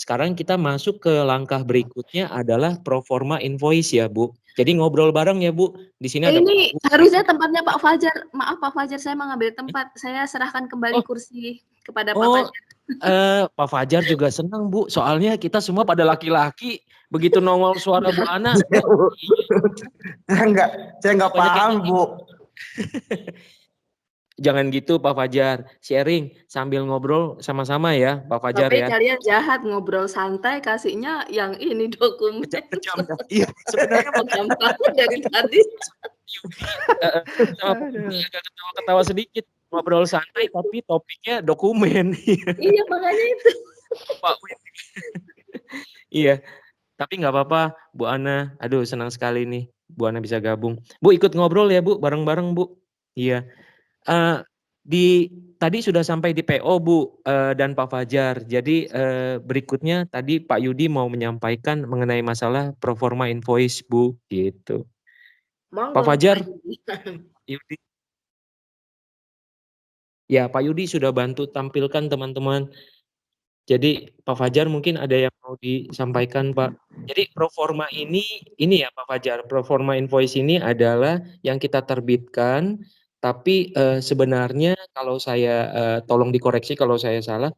sekarang kita masuk ke langkah berikutnya adalah proforma invoice ya, Bu. Jadi ngobrol bareng ya, Bu. Di sini ada Ini Pak Bu. harusnya tempatnya Pak Fajar. Maaf Pak Fajar, saya mengambil tempat. Saya serahkan kembali Oh, kursi kepada Pak oh, Fajar. Pak Fajar juga senang, Bu. Soalnya kita semua pada laki-laki. Begitu nongol suara Bu Ana. Saya nggak paham, Bu. Jangan gitu Pak Fajar, sharing sambil ngobrol sama-sama ya Pak Fajar Tapi ya. kalian jahat, ngobrol santai, kasihnya yang ini dokumen. Kejam. Iya, sebenarnya gampang dari tadi. Agak ketawa-ketawa sedikit, ngobrol santai tapi topiknya dokumen. Iya, makanya itu. Pak Win. Iya, tapi nggak apa-apa Bu Ana. Aduh, senang sekali nih Bu Ana bisa gabung. Bu ikut ngobrol ya Bu, bareng-bareng Bu. Iya. Tadi sudah sampai di PO Bu dan Pak Fajar. Jadi berikutnya tadi Pak Yudi mau menyampaikan mengenai masalah proforma invoice Bu, gitu. Monggo, Pak Fajar, Pak Yudi. Ya Pak Yudi sudah bantu tampilkan teman-teman. Jadi Pak Fajar mungkin ada yang mau disampaikan Pak. Jadi proforma ini ya Pak Fajar, proforma invoice ini adalah yang kita terbitkan. Tapi sebenarnya kalau saya tolong dikoreksi kalau saya salah,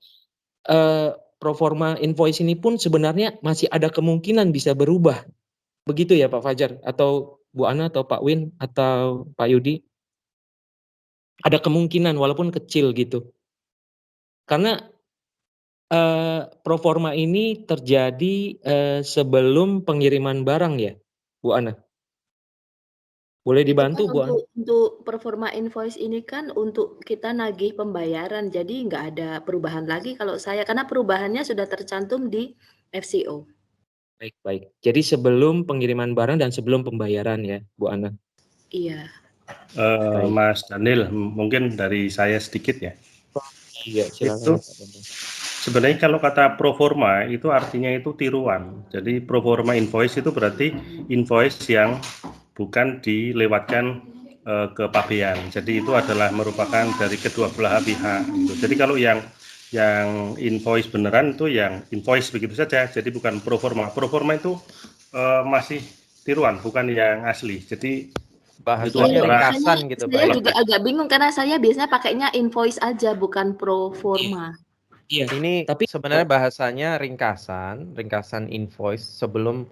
proforma invoice ini pun sebenarnya masih ada kemungkinan bisa berubah. Begitu ya Pak Fajar atau Bu Ana atau Pak Win atau Pak Yudi? Ada kemungkinan walaupun kecil gitu. Karena proforma ini terjadi sebelum pengiriman barang ya, Bu Ana? Boleh dibantu Bu Ana? Untuk performa invoice ini kan untuk kita nagih pembayaran, jadi nggak ada perubahan lagi kalau saya, karena perubahannya sudah tercantum di FCO. Baik. Jadi sebelum pengiriman barang dan sebelum pembayaran ya, Bu Ana? Iya. Mas Daniel, mungkin dari saya sedikit ya. Iya, silakan. Sebenarnya kalau kata proforma itu artinya itu tiruan. Jadi proforma invoice itu berarti invoice yang bukan dilewatkan ke pabean. Jadi itu adalah merupakan dari kedua belah pihak. Gitu. Jadi kalau yang invoice beneran itu yang invoice begitu saja. Jadi bukan proforma. Proforma itu masih tiruan, bukan yang asli. Jadi bahasanya ringkasan gitu Pak. Saya juga agak bingung karena saya biasanya pakainya invoice aja bukan proforma. Iya. Ini tapi sebenarnya bahasanya ringkasan invoice sebelum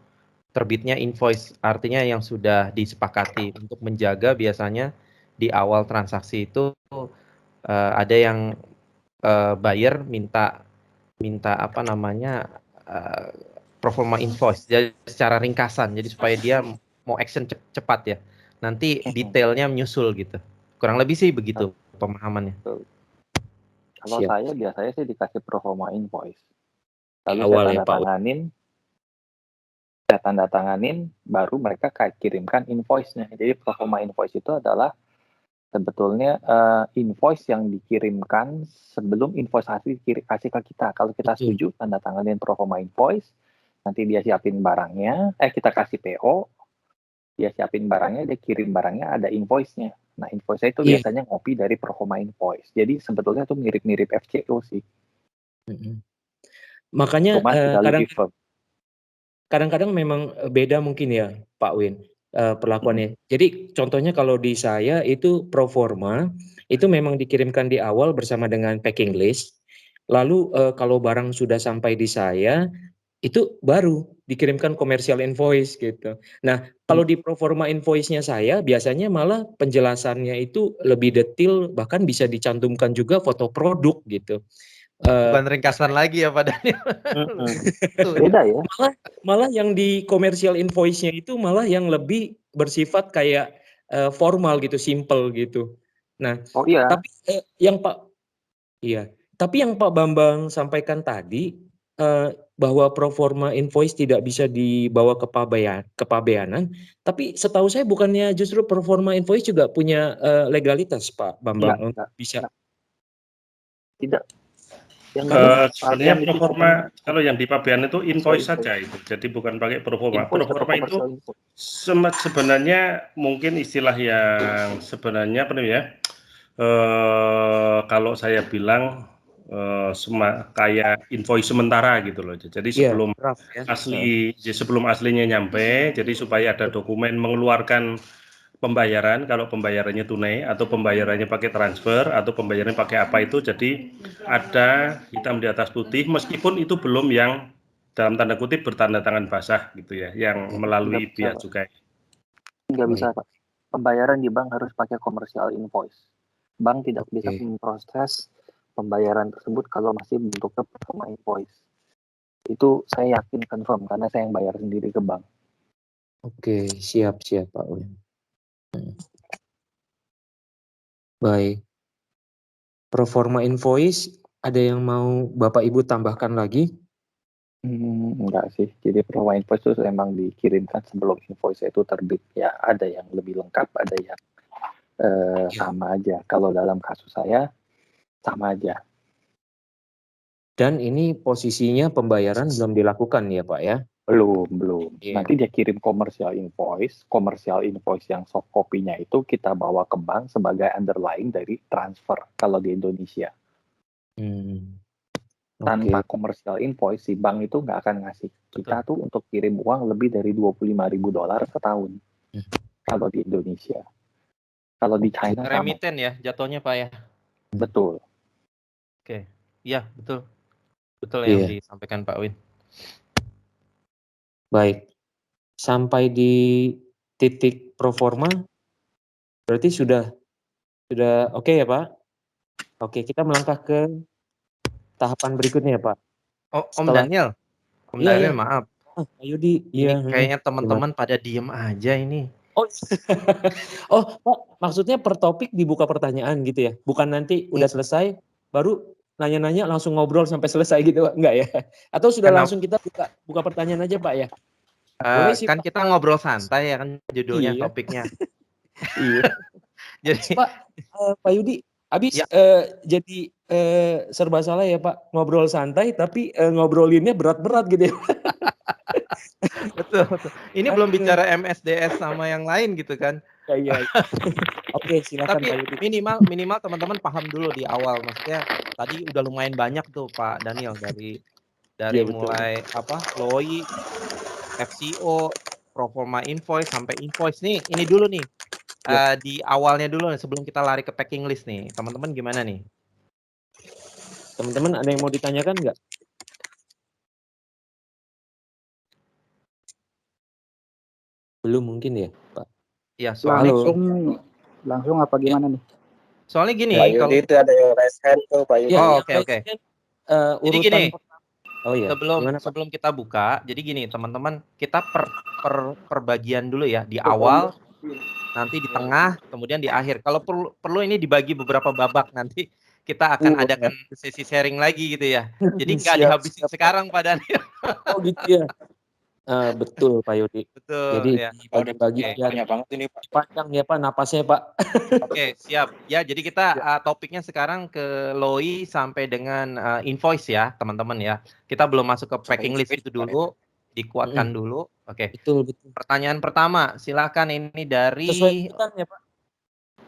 terbitnya invoice. Artinya yang sudah disepakati untuk menjaga biasanya di awal transaksi itu ada yang buyer minta apa namanya proforma invoice jadi secara ringkasan. Jadi supaya dia mau action cepat ya. Nanti detailnya menyusul gitu. Kurang lebih sih begitu pemahamannya. Kalau saya biasanya sih dikasih proforma invoice. Lalu saya tanda tanganin, baru mereka kirimkan invoice-nya. Jadi proforma invoice itu adalah sebetulnya invoice yang dikirimkan sebelum invoice asli kasih ke kita. Kalau kita setuju, tanda tanganin proforma invoice, nanti dia siapin barangnya, kita kasih PO, dia siapin barangnya, dia kirim barangnya, ada invoice-nya. Nah, invoice-nya itu biasanya ngopi dari proforma invoice. Jadi sebetulnya itu mirip-mirip FCO sih. Makanya kadang-kadang memang beda mungkin ya Pak Win perlakuannya. Jadi contohnya kalau di saya itu proforma itu memang dikirimkan di awal bersama dengan packing list. Lalu kalau barang sudah sampai di saya itu baru dikirimkan commercial invoice gitu. Nah, kalau di proforma invoice-nya saya biasanya malah penjelasannya itu lebih detail, bahkan bisa dicantumkan juga foto produk gitu. Bukan ringkasan lagi ya Pak Daniel. Beda ya. Malah yang di commercial invoice-nya itu malah yang lebih bersifat kayak formal gitu, simple gitu. Nah, tapi yang Pak Bambang sampaikan tadi bahwa proforma invoice tidak bisa dibawa ke pabeanan, tapi setahu saya bukannya justru proforma invoice juga punya legalitas Pak Bambang bisa. Tidak. Sebenarnya proforma kalau yang di pabean itu invoice saja itu, jadi bukan pakai proforma. Proforma itu sebenarnya mungkin istilah yang sebenarnya apa namanya? Kalau saya bilang kayak invoice sementara gitu loh. Jadi Iya, sebelum draft ya. sebelum aslinya nyampe, jadi supaya ada dokumen mengeluarkan pembayaran, kalau pembayarannya tunai atau pembayarannya pakai transfer atau pembayarannya pakai apa itu, jadi ada hitam di atas putih meskipun itu belum yang dalam tanda kutip bertanda tangan basah gitu ya, yang melalui pihak cukai. Nggak bisa, Pak. Pembayaran di bank harus pakai commercial invoice. Bank tidak bisa memproses pembayaran tersebut kalau masih bentuknya performa invoice. Itu saya yakin confirm karena saya yang bayar sendiri ke bank. Oke, siap Pak Uin. Baik. Proforma invoice, ada yang mau Bapak Ibu tambahkan lagi? Enggak sih. Jadi performa invoice itu memang dikirimkan sebelum invoice itu terbit. Ya, ada yang lebih lengkap, ada yang sama aja. Kalau dalam kasus saya, sama aja. Dan ini posisinya pembayaran belum dilakukan ya Pak ya? Belum. Iya. Nanti dia kirim commercial invoice yang soft copy-nya itu kita bawa ke bank sebagai underlying dari transfer kalau di Indonesia. Tanpa commercial invoice, si bank itu nggak akan ngasih kita tuh untuk kirim uang lebih dari $25.000 setahun. Kalau di Indonesia. Kalau di China sama. Remiten ya jatuhnya Pak ya? Betul. Oke, iya betul. Betul yang disampaikan Pak Win. Baik. Sampai di titik proforma, berarti sudah oke ya Pak? Oke, kita melangkah ke tahapan berikutnya ya Pak. Oh, Om Daniel. Om Daniel maaf. Pak Yudi. Ini kayaknya teman-teman pada diem aja ini. Oh, Pak, maksudnya per topik dibuka pertanyaan gitu ya? Bukan nanti udah selesai, baru nanya-nanya langsung ngobrol sampai selesai gitu, Pak? Enggak ya? Atau sudah langsung kita buka pertanyaan aja, Pak ya? Boleh sih, kan Pak. Kita ngobrol santai ya kan judulnya, topiknya. Iya. Jadi Pak Yudi, habis jadi serba salah ya Pak, ngobrol santai tapi ngobrolinnya berat-berat gitu ya. Betul. Ini belum bicara MSDS sama yang lain gitu kan. Iya. Oke, silakan Tapi Pak Yudi. minimal teman-teman paham dulu di awal. Maksudnya tadi udah lumayan banyak tuh Pak Daniel dari mulai LOI, FCO, proforma invoice sampai invoice nih. Ini dulu nih. Di awalnya dulu nih, sebelum kita lari ke packing list nih. Teman-teman gimana nih? Teman-teman ada yang mau ditanyakan nggak? Belum mungkin ya, Pak? Ya, soalnya langsung apa gimana nih? Soalnya gini, Pak Yudi itu ada yang raise hand tuh, Pak Yudi. Oke. Jadi gini, sebelum kita buka, jadi gini teman-teman, kita per bagian dulu ya, di awal, nanti di tengah, kemudian di akhir. Kalau perlu ini dibagi beberapa babak, nanti kita akan adakan sesi sharing lagi gitu ya. Jadi nggak dihabisin sekarang Pak Daniel. Oh gitu ya. Betul Pak Yudi. Betul. Jadi bagi-bagi banyak banget ini Pak. Panjang ya Pak napasnya Pak. Oke, siap. Ya, jadi kita topiknya sekarang ke LOI sampai dengan invoice ya, teman-teman ya. Kita belum masuk ke packing list itu dulu, dikuatkan dulu. Oke. Betul. Pertanyaan pertama, silakan ini dari sesuai urutan ya Pak.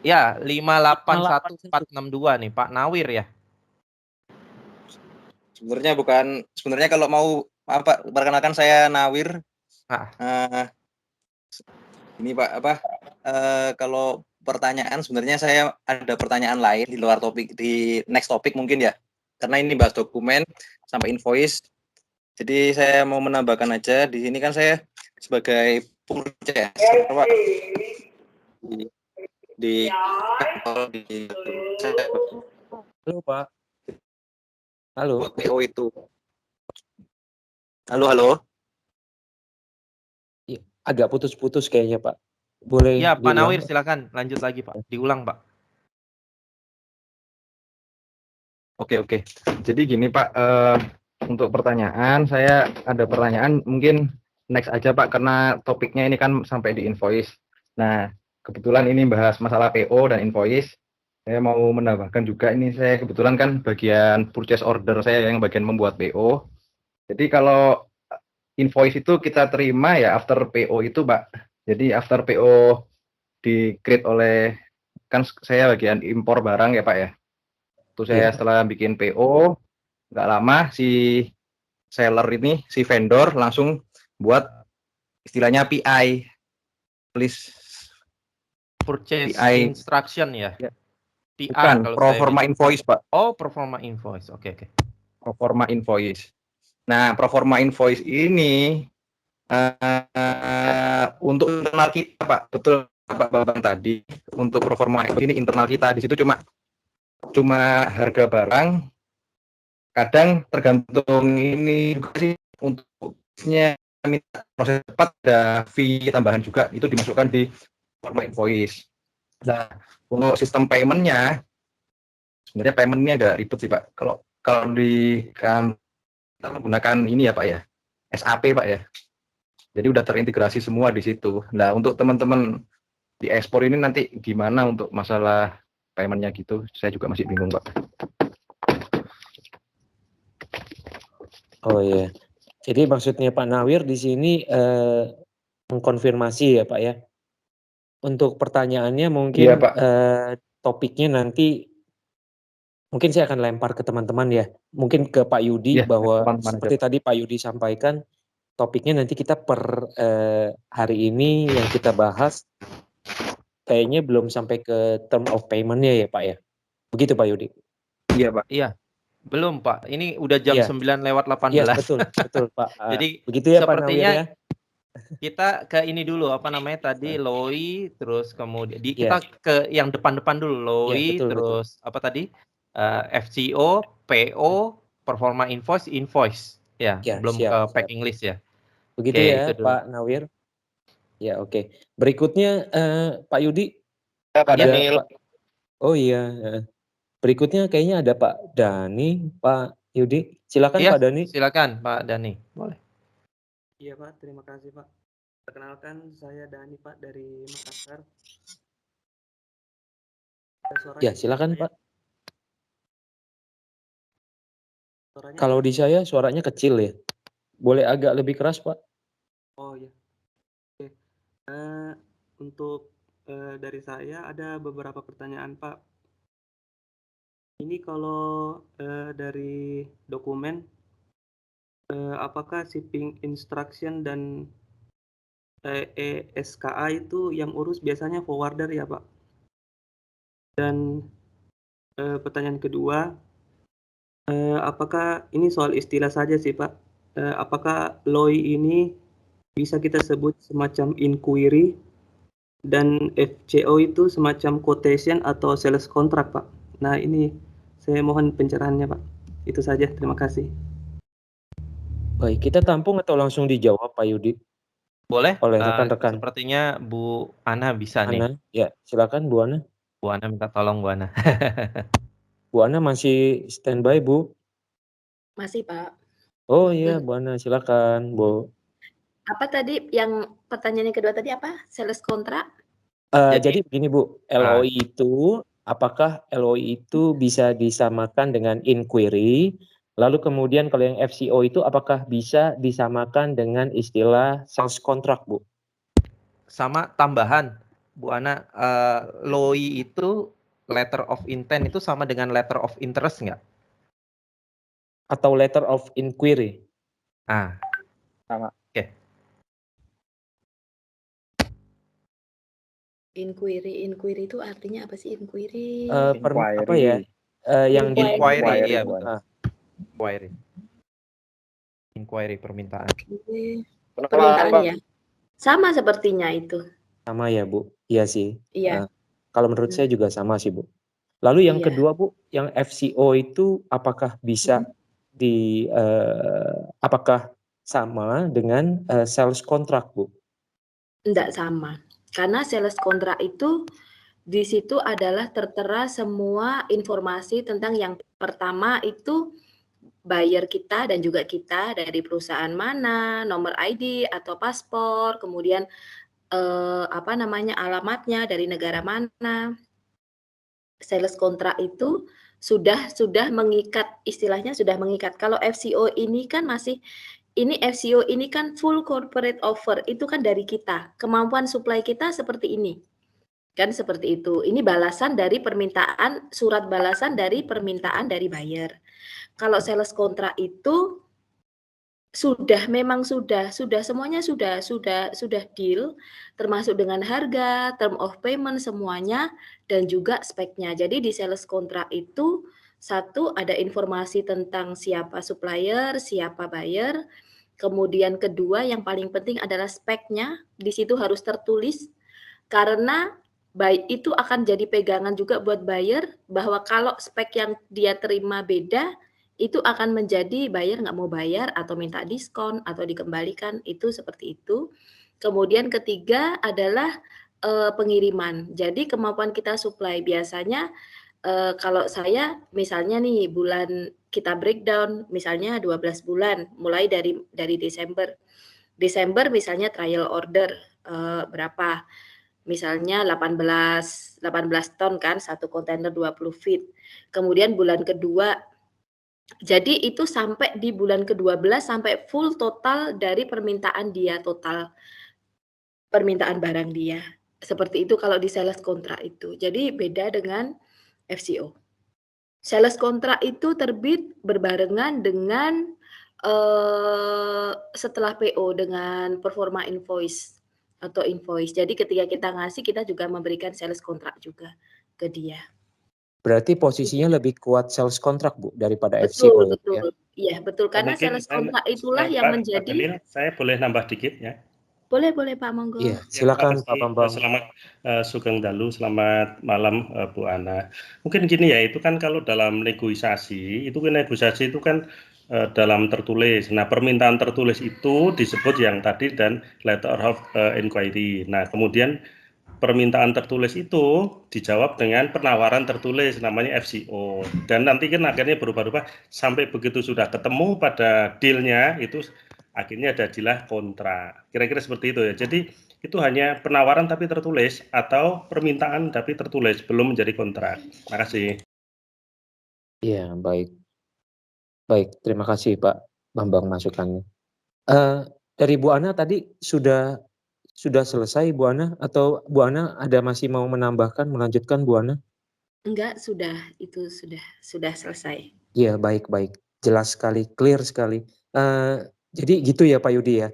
Ya, 581462 nih Pak Nawir ya. Sebenarnya kalau mau perkenalkan saya Nawir. Ini Pak kalau pertanyaan sebenarnya saya ada pertanyaan lain di luar topik, di next topik mungkin ya. Karena ini bahas dokumen sampai invoice. Jadi saya mau menambahkan aja di sini kan saya sebagai purchaser Pak di Halo Pak. Halo. PO itu. Halo. Agak putus-putus kayaknya Pak. Boleh. Ya Pak Nawir silakan lanjut lagi Pak. Diulang Pak. Oke. Jadi gini Pak, untuk pertanyaan saya ada pertanyaan mungkin next aja Pak karena topiknya ini kan sampai di invoice. Nah kebetulan ini bahas masalah PO dan invoice. Saya mau menambahkan juga ini saya kebetulan kan bagian purchase order saya yang bagian membuat PO. Jadi kalau invoice itu kita terima ya after PO itu Pak. Jadi after PO di-create oleh kan saya bagian impor barang ya Pak ya. Waktu saya setelah bikin PO, nggak lama si seller ini, si vendor langsung buat istilahnya PI, please Purchase PI. instruction ya. Ya. PR Bukan, kalau pro saya forma bilang. invoice, Pak. Oh, performa invoice. Oke. Pro forma invoice. Nah, pro forma invoice ini untuk internal kita, Pak. Betul, Pak Bambang tadi. Untuk pro forma ini internal kita. Di situ cuma harga barang. Kadang tergantung ini juga sih, untuknya minta proses cepat ada fee tambahan juga, itu dimasukkan di forma invoice. Nah, untuk sistem payment-nya sebenarnya payment-nya agak ribet sih, Pak. Kalau di kan kita menggunakan ini ya, Pak ya, SAP, Pak ya. Jadi udah terintegrasi semua di situ. Nah, untuk teman-teman di ekspor ini nanti gimana untuk masalah payment-nya gitu, saya juga masih bingung, Pak. Oh iya. Jadi maksudnya Pak Nawir di sini mengkonfirmasi ya Pak ya. Untuk pertanyaannya mungkin Iya, Pak. topiknya nanti mungkin saya akan lempar ke teman-teman ya. Mungkin ke Pak Yudi Iya, bahwa teman-teman seperti tadi Pak Yudi sampaikan topiknya nanti kita per hari ini yang kita bahas kayaknya belum sampai ke term of payment-nya ya Pak ya. Begitu Pak Yudi. Iya, Pak. Iya. Belum, Pak. Ini udah jam Iya. 9:18. Iya, betul Pak. Jadi begitu ya Pak Nawir sepertinya ya. kita ke ini dulu, apa namanya tadi, LOI, terus kemudian Iya. kita ke yang depan-depan dulu, LOI, Iya, betul. terus apa tadi, FCO, PO, performa invoice, ya, Ya, belum siap. ke packing list ya. Begitu Oke, ya itu dulu. Pak Nawir. Ya, oke. Berikutnya Pak Yudi. Ya, Pak Ada Daniel. Pak. Oh iya. Berikutnya kayaknya ada Pak Dani, Pak Yudi. Silakan Iya, Pak Dani. silakan Pak Dani, boleh. Iya Pak, terima kasih Pak. Perkenalkan saya Dani Pak dari Makassar. Suaranya Ya, silakan saya? Pak. Suaranya Kalau jelas? di saya suaranya kecil ya. Boleh agak lebih keras Pak? Oh iya. Oke. Untuk dari saya ada beberapa pertanyaan Pak. Ini kalau dari dokumen, apakah shipping instruction dan SKA itu yang urus biasanya forwarder ya Pak? Dan pertanyaan kedua, apakah ini soal istilah saja sih Pak? Apakah LOI ini bisa kita sebut semacam inquiry dan FCO itu semacam quotation atau sales contract Pak? Nah ini saya mohon pencerahannya Pak. Itu saja, terima kasih. Baik, kita tampung atau langsung dijawab Pak Yudi? Boleh, Oleh rekan-rekan. sepertinya Bu Ana bisa nih. Ana, ya silakan Bu Ana. Bu Ana minta tolong Bu Ana. Bu Ana masih standby Bu? Masih Pak. Oh iya Bu Ana, silakan Bu. Apa tadi yang pertanyaan yang kedua tadi apa? Sales kontrak? Jadi begini Bu, LOI itu apakah LOI itu bisa disamakan dengan inquiry? Lalu kemudian kalau yang FCO itu apakah bisa disamakan dengan istilah sales contract Bu? Sama tambahan Bu Ana, LOI itu letter of intent itu sama dengan letter of interest nggak? Atau letter of inquiry? Sama. Oke. Inquiry itu artinya apa sih inquiry? Apa ya? Yang di Inquiry, iya Bu. betul. Inquiry permintaan. Permintaan ya. Sama sepertinya itu. Sama ya Bu, iya sih. Iya. Kalau menurut saya juga sama sih Bu. Lalu yang Iya. kedua Bu, yang FCO itu apakah bisa apakah sama dengan sales contract Bu? Enggak sama. Karena sales kontrak itu di situ adalah tertera semua informasi tentang yang pertama itu buyer kita dan juga kita dari perusahaan mana, nomor ID atau paspor, kemudian alamatnya dari negara mana. Sales kontrak itu sudah mengikat, istilahnya sudah mengikat. Kalau FCO ini kan FCO ini kan full corporate offer, itu kan dari kita. Kemampuan supply kita seperti ini. Kan seperti itu. Ini balasan dari permintaan, surat balasan dari permintaan dari buyer. Kalau sales kontrak itu memang sudah semuanya sudah deal, termasuk dengan harga, term of payment semuanya, dan juga speknya. Jadi di sales kontrak itu, satu ada informasi tentang siapa supplier, siapa buyer, kemudian kedua yang paling penting adalah speknya, di situ harus tertulis, karena itu akan jadi pegangan juga buat buyer, bahwa kalau spek yang dia terima beda, itu akan menjadi buyer nggak mau bayar atau minta diskon atau dikembalikan, itu seperti itu. Kemudian ketiga adalah pengiriman. Jadi kemampuan kita supply biasanya kalau saya misalnya nih bulan kita breakdown misalnya 12 bulan mulai dari Desember. Desember misalnya trial order berapa? Misalnya 18 ton kan, 1 kontainer 20 feet. Kemudian bulan kedua jadi itu sampai di bulan ke-12 sampai full total dari permintaan dia, total permintaan barang dia. Seperti itu kalau di sales kontrak itu. Jadi beda dengan FCO. Sales kontrak itu terbit berbarengan dengan setelah PO dengan performa invoice atau invoice. Jadi ketika kita ngasih kita juga memberikan sales kontrak juga ke dia. Berarti posisinya lebih kuat sales kontrak, Bu, daripada Betul, FCO ya? betul. Iya, betul. Karena Mungkin sales kontrak itulah yang Pak menjadi Daniel, saya boleh nambah dikit ya? Boleh Pak, monggo. Iya, silakan Pak Bambang. Selamat Sugeng Dalu, selamat malam Bu Ana. Mungkin gini ya, itu kan kalau dalam negosiasi itu kan dalam tertulis. Nah, permintaan tertulis itu disebut yang tadi dan letter of inquiry. Nah, kemudian permintaan tertulis itu dijawab dengan penawaran tertulis namanya FCO, dan nanti kan akhirnya berubah-ubah sampai begitu sudah ketemu pada dealnya itu akhirnya ada istilah kontrak. Kira-kira seperti itu ya. Jadi itu hanya penawaran tapi tertulis atau permintaan tapi tertulis, belum menjadi kontrak. Makasih. Iya, baik. Baik, terima kasih Pak Bambang masukannya. Dari Bu Ana tadi sudah selesai Bu Ana, atau Bu Ana ada masih mau menambahkan, melanjutkan Bu Ana? Enggak, itu sudah selesai. Iya, baik. Jelas sekali, clear sekali. Jadi gitu ya Pak Yudi ya.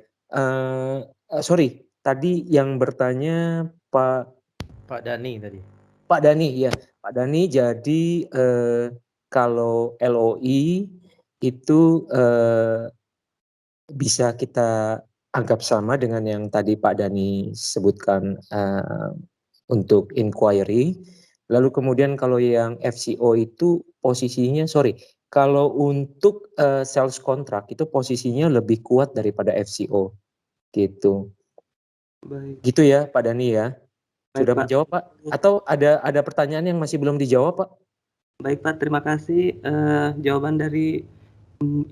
Sorry, tadi yang bertanya Pak Dani tadi. Pak Dani, ya. Pak Dani, jadi kalau LOI itu bisa kita anggap sama dengan yang tadi Pak Dani sebutkan untuk inquiry. Lalu kemudian kalau yang FCO itu posisinya, kalau untuk sales contract itu posisinya lebih kuat daripada FCO, gitu. Baik. Gitu ya Pak Dani ya. Sudah Baik, Pak. menjawab Pak? Atau ada pertanyaan yang masih belum dijawab Pak? Baik Pak, terima kasih jawaban dari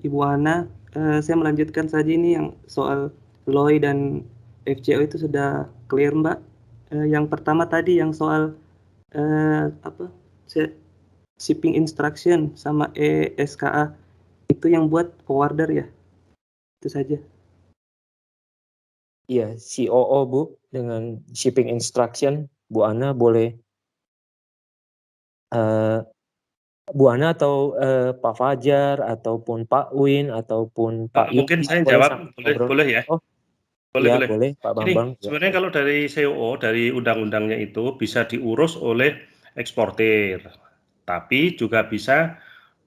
Ibu Ana. Saya melanjutkan saja ini yang soal LOI dan FCO itu sudah clear Mbak. Yang pertama tadi yang soal shipping instruction sama ESKA itu yang buat forwarder ya. Itu saja. Iya, COO Bu, dengan shipping instruction, Bu Ana boleh, Bu Ana atau Pak Fajar, ataupun Pak Win, ataupun Pak Yudi. Mungkin saya jawab, boleh ya? Oh, boleh Pak Bambang. Jadi, sebenarnya kalau dari COO, dari undang-undangnya itu bisa diurus oleh eksportir, tapi juga bisa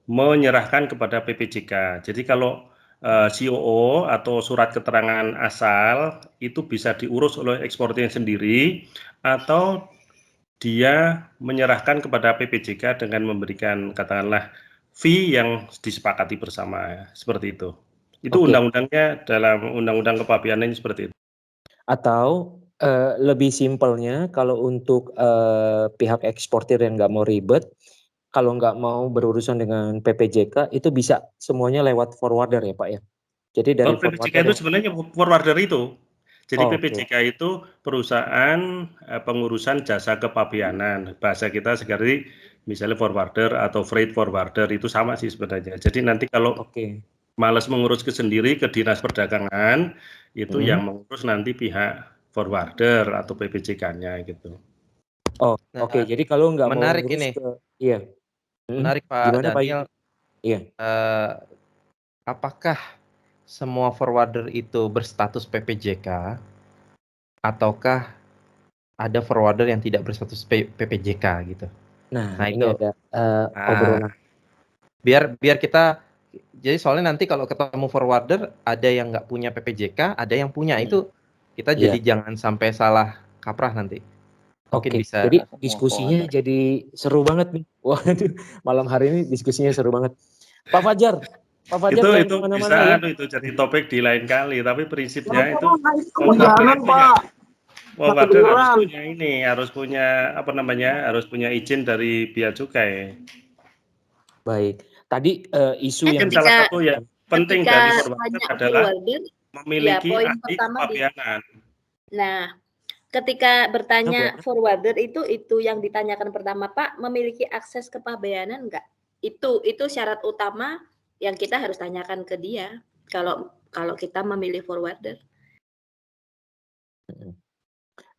menyerahkan kepada PPJK. Jadi kalau COO atau surat keterangan asal itu bisa diurus oleh eksportir sendiri, atau dia menyerahkan kepada PPJK dengan memberikan katakanlah fee yang disepakati bersama, seperti itu. Itu undang-undangnya dalam undang-undang kepabeanan seperti itu. Atau lebih simpelnya kalau untuk pihak eksportir yang nggak mau ribet, kalau nggak mau berurusan dengan PPJK itu bisa semuanya lewat forwarder ya Pak ya. Jadi dari PPJK itu sebenarnya forwarder itu. Jadi PPJK itu perusahaan pengurusan jasa kepabeanan. Bahasa kita sekali misalnya forwarder atau freight forwarder itu sama sih sebenarnya. Jadi nanti kalau malas mengurus sendiri ke Dinas Perdagangan itu yang mengurus nanti pihak forwarder atau PPJK-nya gitu. Oh, Nah, oke. Jadi kalau nggak mau menarik ngurus ini, ke iya. menarik Pak Gimana Pak Daniel. Yudi? Iya. Apakah semua forwarder itu berstatus PPJK ataukah ada forwarder yang tidak berstatus PPJK gitu? Nah, Nah ini itu, ada nah, obrolan. biar kita, jadi soalnya nanti kalau ketemu forwarder ada yang nggak punya PPJK, ada yang punya, itu kita Iya. jadi jangan sampai salah kaprah nanti. Mungkin Oke. bisa. Jadi Semua diskusinya forwarder. jadi seru banget nih. Waduh, malam hari ini diskusinya seru banget. Pak Fajar jangan Itu kemana-mana bisa ya. itu jadi topik di lain kali, tapi prinsipnya itu Kehujanan, Pak. forwarder harus punya ini, harus punya apa namanya, harus punya izin dari bea cukai. Baik. Tadi isu yang Mungkin salah satu yang penting ketika dari forwarder banyak adalah forwarder, memiliki poin ahli pertama kepabeanan. Nah, ketika bertanya Apa? forwarder itu yang ditanyakan pertama, Pak, memiliki akses kepabeanan enggak? Itu syarat utama yang kita harus tanyakan ke dia kalau kita memilih forwarder.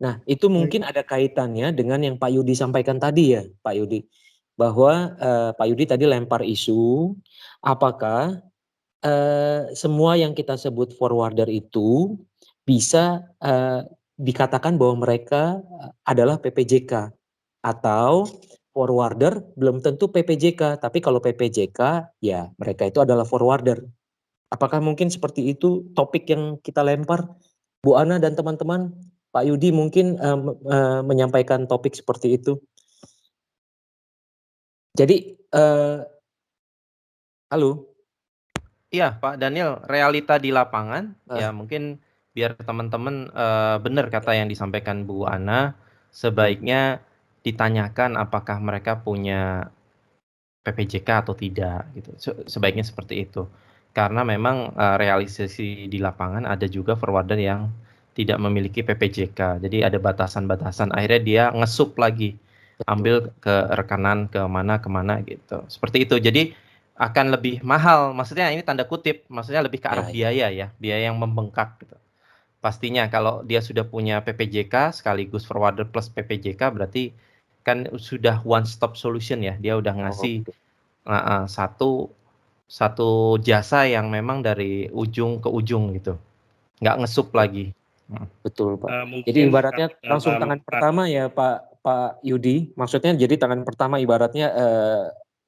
Nah, itu mungkin ada kaitannya dengan yang Pak Yudi sampaikan tadi ya, Pak Yudi. Bahwa Pak Yudi tadi lempar isu, apakah semua yang kita sebut forwarder itu bisa dikatakan bahwa mereka adalah PPJK, atau forwarder belum tentu PPJK, tapi kalau PPJK ya mereka itu adalah forwarder. Apakah mungkin seperti itu topik yang kita lempar, Bu Ana dan teman-teman? Pak Yudi mungkin menyampaikan topik seperti itu. Jadi, halo? Iya Pak Daniel, realita di lapangan, ya mungkin biar teman-teman benar kata yang disampaikan Bu Ana, sebaiknya ditanyakan apakah mereka punya PPJK atau tidak gitu. Sebaiknya seperti itu. Karena memang realisasi di lapangan ada juga forwarder yang tidak memiliki PPJK. Jadi ada batasan-batasan. Akhirnya dia ngesup lagi, ambil ke rekanan kemana gitu. Seperti itu. Jadi akan lebih mahal. Maksudnya ini tanda kutip. Maksudnya lebih ke arah biaya ya, biaya yang membengkak gitu. Pastinya kalau dia sudah punya PPJK sekaligus forwarder plus PPJK berarti kan sudah one stop solution ya. Dia udah ngasih satu jasa yang memang dari ujung ke ujung gitu. Nggak ngesup lagi. Betul Pak. Jadi ibaratnya langsung tangan pertama ya Pak Yudi. Maksudnya jadi tangan pertama ibaratnya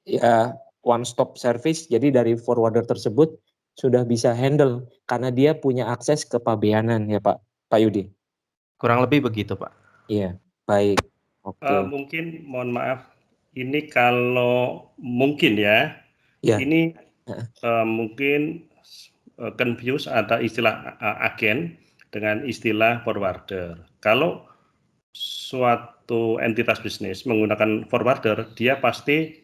ya one stop service. Jadi dari forwarder tersebut sudah bisa handle karena dia punya akses ke pabeanan ya Pak Yudi. Kurang lebih begitu Pak. Iya, baik. Oke. Mungkin mohon maaf, ini kalau mungkin ya, ini mungkin confuse ada istilah agen dengan istilah forwarder. Kalau suatu entitas bisnis menggunakan forwarder, dia pasti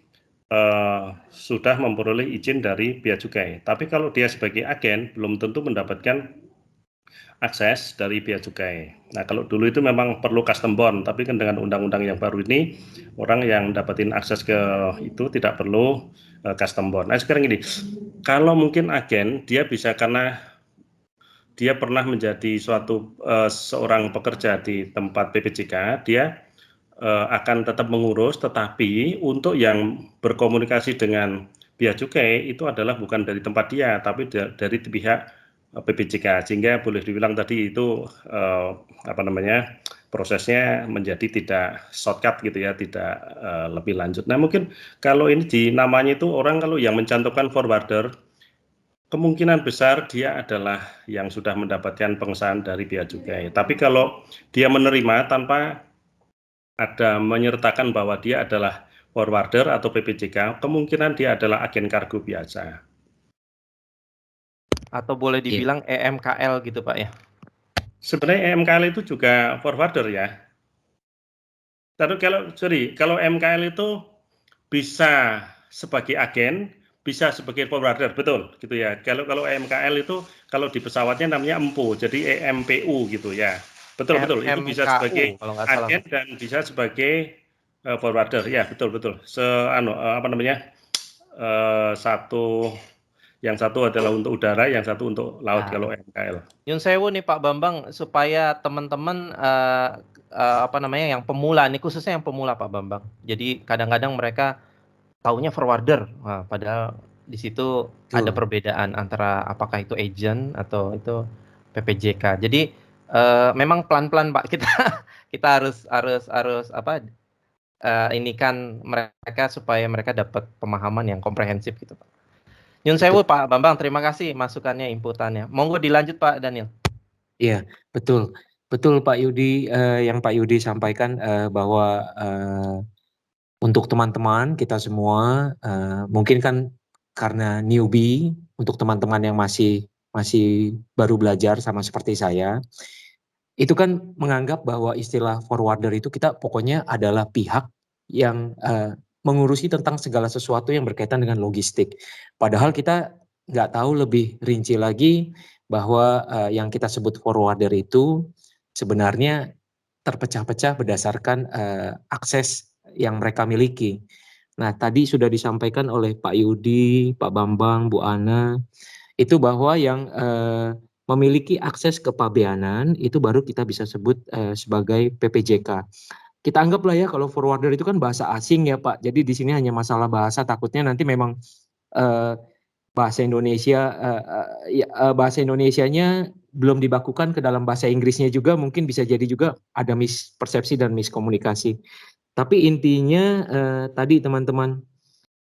sudah memperoleh izin dari bea cukai. Tapi kalau dia sebagai agen belum tentu mendapatkan akses dari bea cukai. Nah, kalau dulu itu memang perlu custom bond, tapi kan dengan undang-undang yang baru ini orang yang dapetin akses ke itu tidak perlu custom bond. Nah, sekarang gini, kalau mungkin agen dia bisa karena dia pernah menjadi seorang pekerja di tempat PPJK, dia akan tetap mengurus, tetapi untuk yang berkomunikasi dengan bea cukai itu adalah bukan dari tempat dia, tapi dari pihak PPJK, sehingga boleh dibilang tadi itu prosesnya menjadi tidak shortcut gitu ya, tidak lebih lanjut. Nah mungkin kalau ini di namanya itu orang kalau yang mencantumkan forwarder, kemungkinan besar dia adalah yang sudah mendapatkan pengesahan dari bea cukai. Tapi kalau dia menerima tanpa ada menyertakan bahwa dia adalah forwarder atau PPJK, kemungkinan dia adalah agen kargo biasa. Atau boleh dibilang EMKL gitu Pak ya? Sebenarnya EMKL itu juga forwarder ya. Tapi kalau MKL itu bisa sebagai agen, bisa sebagai forwarder, betul gitu ya. Kalau EMKL itu kalau di pesawatnya namanya EMPU, jadi EMPU gitu ya. Betul itu bisa sebagai agen dan bisa sebagai forwarder ya, betul Yang satu adalah untuk udara, yang satu untuk laut Nah. kalau MKL. Nyun sewu nih Pak Bambang, supaya teman-teman apa namanya yang pemula nih, khususnya yang pemula Pak Bambang. Jadi kadang-kadang mereka taunya forwarder, nah, padahal di situ ada perbedaan antara apakah itu agent atau itu PPJK. Jadi memang pelan-pelan Pak, kita harus apa ini kan mereka supaya mereka dapat pemahaman yang komprehensif gitu Pak. Nyun sewu Pak Bambang, terima kasih masukannya, inputannya. Monggo dilanjut Pak Daniel. Iya, betul. Betul Pak Yudi, yang Pak Yudi sampaikan bahwa untuk teman-teman kita semua, mungkin kan karena newbie, untuk teman-teman yang masih baru belajar sama seperti saya, itu kan menganggap bahwa istilah forwarder itu kita pokoknya adalah pihak yang mengurusi tentang segala sesuatu yang berkaitan dengan logistik. Padahal kita nggak tahu lebih rinci lagi bahwa yang kita sebut forwarder itu sebenarnya terpecah-pecah berdasarkan akses yang mereka miliki. Nah, tadi sudah disampaikan oleh Pak Yudi, Pak Bambang, Bu Ana, itu bahwa yang memiliki akses kepabeanan itu baru kita bisa sebut sebagai PPJK. Kita anggaplah ya kalau forwarder itu kan bahasa asing ya Pak. Jadi di sini hanya masalah bahasa, takutnya nanti memang bahasa Indonesia bahasa Indonesianya belum dibakukan ke dalam bahasa Inggrisnya juga, mungkin bisa jadi juga ada mispersepsi dan miskomunikasi. Tapi intinya tadi teman-teman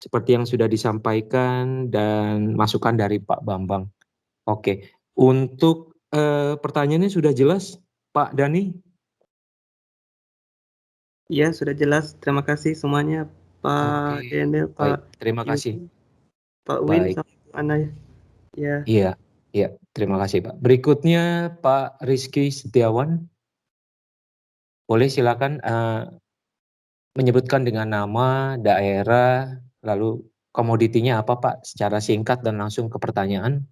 seperti yang sudah disampaikan dan masukan dari Pak Bambang. Oke, untuk pertanyaannya sudah jelas Pak Dani? Ya, sudah jelas. Terima kasih semuanya, Pak Daniel, Pak terima kasih. Pak Win, Baik. sama Pak Ana. Ya. Iya, terima kasih Pak. Berikutnya Pak Rizky Setiawan. Boleh silakan menyebutkan dengan nama, daerah, lalu komoditinya apa Pak, secara singkat dan langsung ke pertanyaan.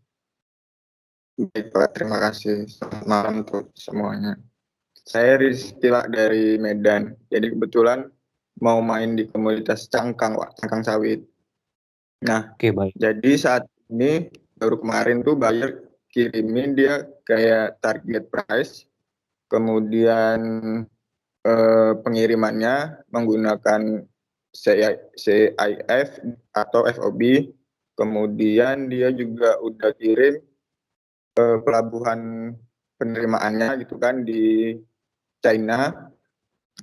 Baik Pak, terima kasih. Selamat malam untuk semuanya. Saya Rizky Pak dari Medan. Jadi kebetulan mau main di komunitas cangkang Pak, cangkang sawit. Nah, baik. Jadi saat ini baru kemarin tuh buyer kirimin dia kayak target price, kemudian pengirimannya menggunakan CIF atau FOB, kemudian dia juga udah kirim pelabuhan penerimaannya gitu kan di China,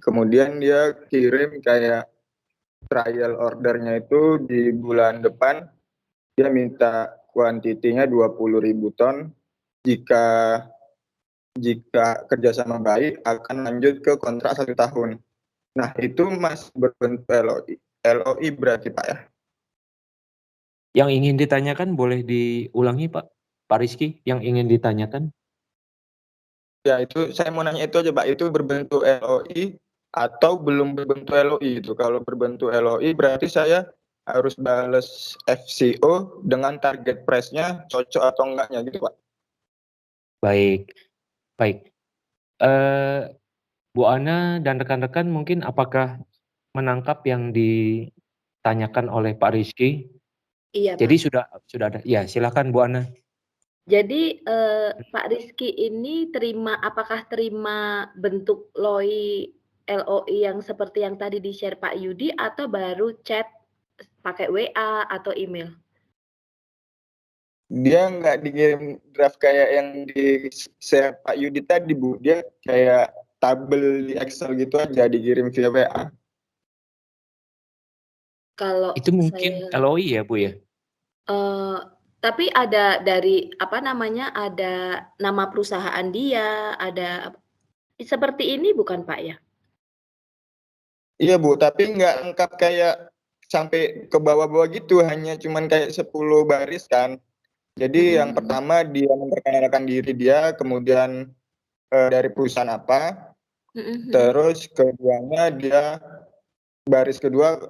kemudian dia kirim kayak trial ordernya itu di bulan depan, dia minta kuantitinya 20.000 ton, jika kerjasama baik akan lanjut ke kontrak 1 tahun. Nah itu masih berbentuk LOI berarti Pak ya? Yang ingin ditanyakan boleh diulangi Pak Rizky, yang ingin ditanyakan? Ya itu saya mau nanya itu aja Pak, itu berbentuk LOI atau belum berbentuk LOI itu? Kalau berbentuk LOI berarti saya harus balas FCO dengan target price-nya cocok atau enggaknya gitu Pak? Baik. Bu Ana dan rekan-rekan mungkin apakah menangkap yang ditanyakan oleh Pak Rizky? Iya, Jadi Pak. sudah ada. Ya, silakan Bu Ana. Jadi Pak Rizky ini apakah terima bentuk LOI yang seperti yang tadi di-share Pak Yudi atau baru chat pakai WA atau email? Dia nggak dikirim draft kayak yang di-share Pak Yudi tadi Bu, dia kayak tabel di Excel gitu aja dikirim via WA. Kalau itu mungkin LOI ya Bu ya? Tapi ada dari ada nama perusahaan dia, ada seperti ini bukan Pak ya? Iya Bu, tapi nggak lengkap kayak sampai ke bawah-bawah gitu, hanya cuman kayak 10 baris kan. Jadi yang pertama dia memperkenalkan diri dia, kemudian dari perusahaan apa, terus keduanya dia baris kedua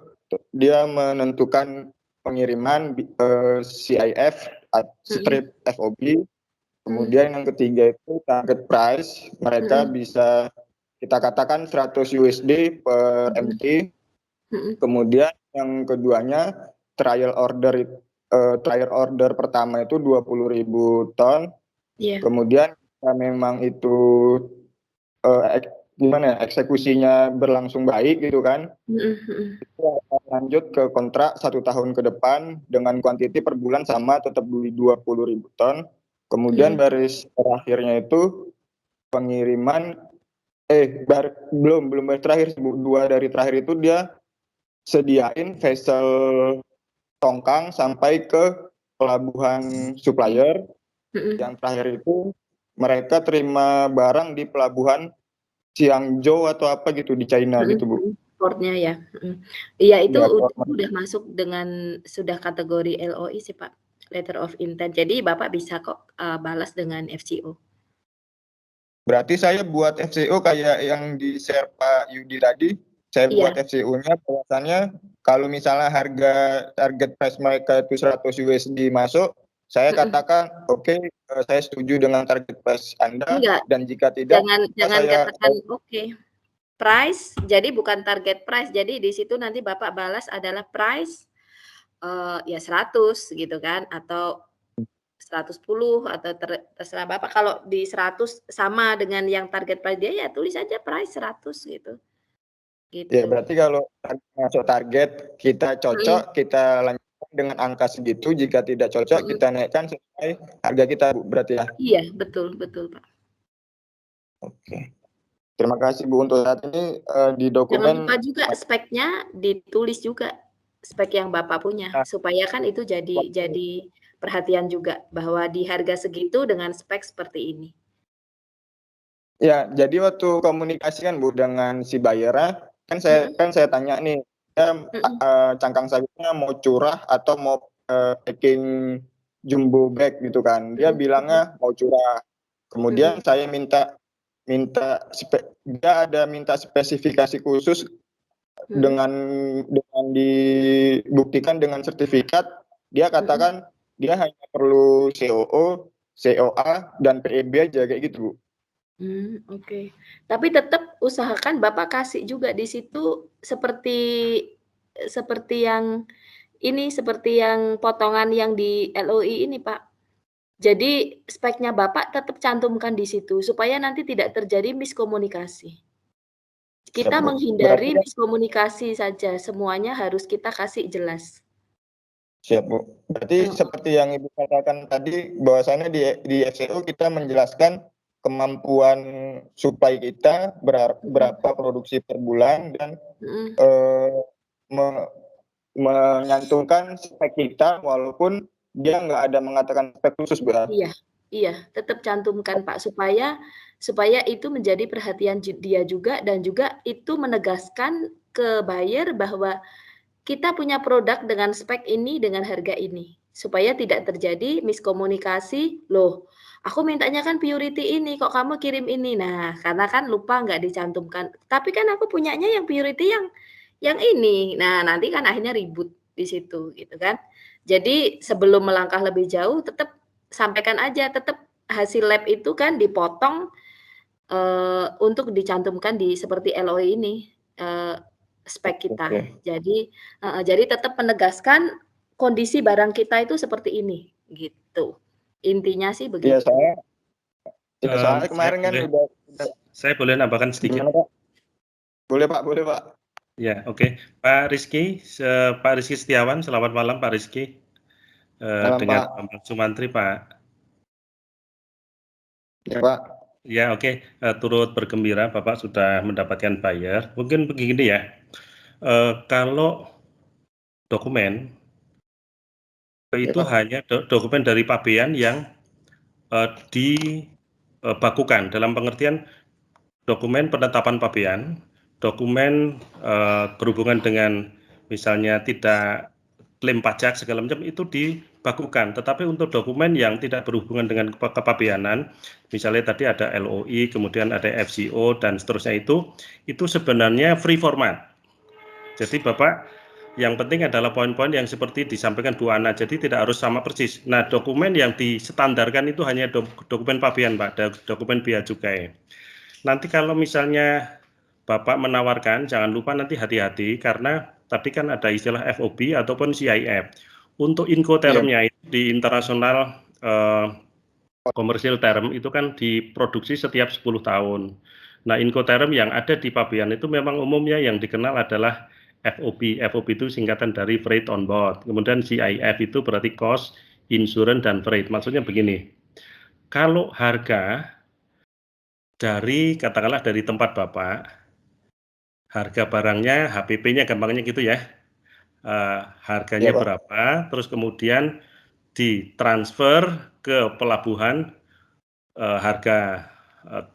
dia menentukan pengiriman CIF strip FOB, kemudian yang ketiga itu target price, mereka bisa kita katakan 100 USD per MT, kemudian yang keduanya trial order trial order pertama itu 20.000 ton. Iya. Kemudian memang itu gimana ya, eksekusinya berlangsung baik gitu kan. Itu akan lanjut ke kontrak 1 tahun ke depan dengan kuantiti per bulan sama tetap 20.000 ton. Kemudian baris terakhirnya itu pengiriman belum baris terakhir, 2 dari terakhir itu dia sediain vessel tongkang sampai ke pelabuhan supplier. Yang terakhir itu mereka terima barang di pelabuhan Ciangzhou atau apa gitu di China gitu Bu. Portnya ya. Iya itu Ya, udah masuk dengan sudah kategori LOI sih Pak, letter of intent. Jadi Bapak bisa kok balas dengan FCO. Berarti saya buat FCO kayak yang di share Pak Yudi tadi, saya buat FCO-nya bahwasannya kalau misalnya harga target price mereka itu 100 USD masuk, saya katakan oke, saya setuju dengan target price Anda. Enggak. Dan jika tidak, jangan katakan oke. Price, jadi bukan target price. Jadi di situ nanti Bapak balas adalah price ya 100 gitu kan, atau 110 atau terserah Bapak. Kalau di 100 sama dengan yang target price dia, ya tulis aja price 100 gitu. Ya berarti kalau masuk target kita cocok, kita lanjutkan dengan angka segitu. Jika tidak cocok, kita naikkan sesuai harga kita Bu, berarti ya? Iya, betul Pak. Oke. Terima kasih Bu, untuk saat ini di Jangan dokumen. lupa juga speknya ditulis juga, spek yang Bapak punya, supaya kan itu jadi perhatian juga bahwa di harga segitu dengan spek seperti ini. Ya, jadi waktu komunikasi kan Bu dengan si buyer, kan saya tanya nih, cangkang sayurnya mau curah atau mau packing jumbo bag gitu kan. Dia bilangnya mau curah. Kemudian saya minta dia ada minta spesifikasi khusus dengan dibuktikan dengan sertifikat. Dia katakan dia hanya perlu COO, COA dan PEB aja kayak gitu Bu. Oke. Tapi tetap usahakan Bapak kasih juga di situ seperti yang ini, seperti yang potongan yang di LOI ini Pak. Jadi speknya Bapak tetap cantumkan di situ supaya nanti tidak terjadi miskomunikasi. Kita menghindari miskomunikasi saja, semuanya harus kita kasih jelas. Siap Bu. Berarti seperti yang Ibu katakan tadi, bahwasannya di FCO kita menjelaskan kemampuan supply kita, berapa produksi per bulan, dan menyantumkan spek kita walaupun dia nggak ada mengatakan spek khusus Bu. Iya, tetap cantumkan Pak, supaya itu menjadi perhatian dia juga, dan juga itu menegaskan ke buyer bahwa kita punya produk dengan spek ini, dengan harga ini. Supaya tidak terjadi miskomunikasi, loh aku mintanya kan purity ini, kok kamu kirim ini. Nah, karena kan lupa nggak dicantumkan. Tapi kan aku punyanya yang purity yang ini. Nah, nanti kan akhirnya ribut di situ gitu kan. Jadi sebelum melangkah lebih jauh, tetap sampaikan aja, tetap hasil lab itu kan dipotong untuk dicantumkan di seperti LOI ini, spek kita. Jadi tetap menegaskan kondisi barang kita itu seperti ini, gitu. Intinya sih begitu. Iya, soalnya kemarin kan udah. Saya boleh nambahkan sedikit? Boleh Pak. Ya, oke. Pak Rizky Setiawan, selamat malam Pak Rizky. Dengan Bambang Sumantri Pak. Ya Pak. Ya, oke. Turut bergembira Bapak sudah mendapatkan buyer. Mungkin begini ya, kalau dokumen itu hanya dokumen dari pabean yang dibakukan, dalam pengertian dokumen penetapan pabean, dokumen berhubungan dengan misalnya tidak klaim pajak segala macam itu dibakukan. Tetapi untuk dokumen yang tidak berhubungan dengan kepabeanan, misalnya tadi ada LOI, kemudian ada FCO dan seterusnya, itu sebenarnya free format. Jadi Bapak, yang penting adalah poin-poin yang seperti disampaikan Bu Ana, jadi tidak harus sama persis. Nah, dokumen yang distandarkan itu hanya dokumen pabean Pak, dokumen bea cukai. Nanti kalau misalnya Bapak menawarkan, jangan lupa nanti hati-hati, karena tadi kan ada istilah FOB ataupun CIF. Untuk Incotermnya itu di internasional commercial term itu kan diproduksi setiap 10 tahun. Nah, Incoterm yang ada di pabean itu memang umumnya yang dikenal adalah FOB. FOB itu singkatan dari Freight on Board. Kemudian CIF itu berarti Cost, Insurance, dan Freight. Maksudnya begini, kalau harga dari, katakanlah dari tempat Bapak, harga barangnya, HPP-nya gampangnya gitu ya, harganya berapa, terus kemudian ditransfer ke pelabuhan, harga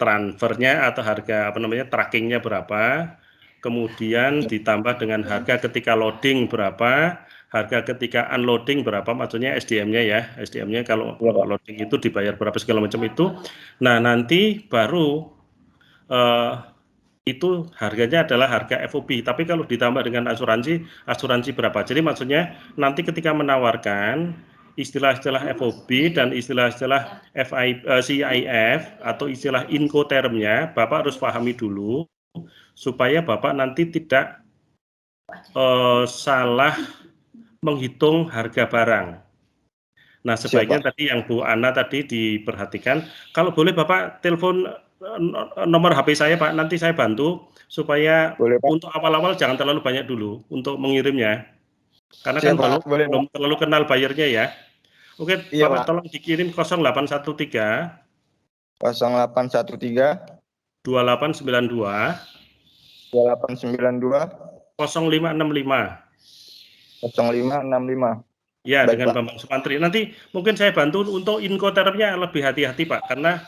transfernya atau harga trackingnya berapa, kemudian ditambah dengan harga ketika loading berapa, harga ketika unloading berapa, maksudnya SDM-nya ya, SDM-nya kalau loading itu dibayar berapa segala macam itu. Nah, nanti baru itu harganya adalah harga FOB, tapi kalau ditambah dengan asuransi berapa. Jadi maksudnya nanti ketika menawarkan istilah-istilah FOB dan istilah-istilah CIF atau istilah Incotermnya, Bapak harus pahami dulu supaya Bapak nanti tidak salah menghitung harga barang. Nah, sebaiknya tadi yang Bu Ana tadi diperhatikan. Kalau boleh Bapak telepon nomor HP saya Pak, nanti saya bantu supaya untuk awal-awal jangan terlalu banyak dulu untuk mengirimnya. Karena kan belum terlalu kenal bayarnya ya. Oke, Bapak tolong dikirim 0813 0813 2892 0565 0565. Ya, baik, dengan Bambang Supantri. Nanti mungkin saya bantu untuk Incotermnya lebih hati-hati Pak, karena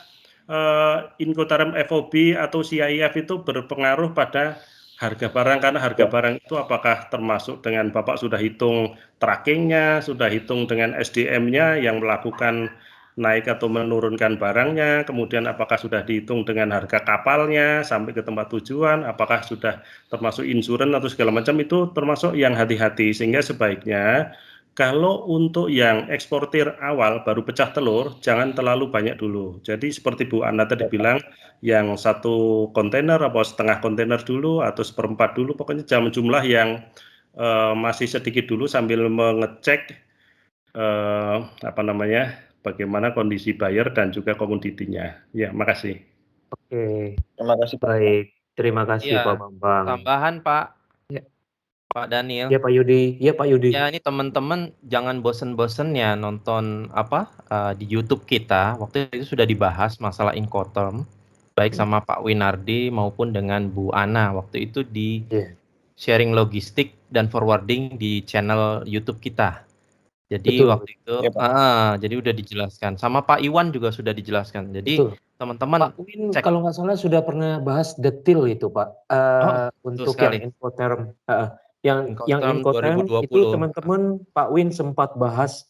Incoterm FOB atau CIF itu berpengaruh pada harga barang, karena harga barang itu apakah termasuk dengan Bapak sudah hitung trackingnya, sudah hitung dengan SDM-nya yang melakukan naik atau menurunkan barangnya, kemudian apakah sudah dihitung dengan harga kapalnya sampai ke tempat tujuan, apakah sudah termasuk insurans atau segala macam, itu termasuk yang hati-hati. Sehingga sebaiknya kalau untuk yang eksportir awal baru pecah telur, jangan terlalu banyak dulu. Jadi seperti Bu Ana tadi bilang, yang 1 kontainer atau setengah kontainer dulu atau 1/4 dulu, pokoknya jangan jumlah yang masih sedikit dulu sambil mengecek bagaimana kondisi buyer dan juga komoditinya. Ya, makasih. Oke, Terima kasih Pak. baik. Terima kasih Iya, Pak Bambang. Tambahan Pak, Pak Daniel. Ya Pak Yudi. Ya Pak Yudi. Ya, ini teman-teman jangan bosen-bosen ya nonton di YouTube kita. Waktu itu sudah dibahas masalah Incoterm, baik sama Pak Winardi maupun dengan Bu Ana. Waktu itu di sharing logistik dan forwarding di channel YouTube kita. Jadi Betul. waktu itu, jadi udah dijelaskan. Sama Pak Iwan juga sudah dijelaskan. Jadi teman-teman, Pak Win kalau nggak salah sudah pernah bahas detail itu Pak, untuk yang Incoterm. Yang Incoterm itu teman-teman Pak Win sempat bahas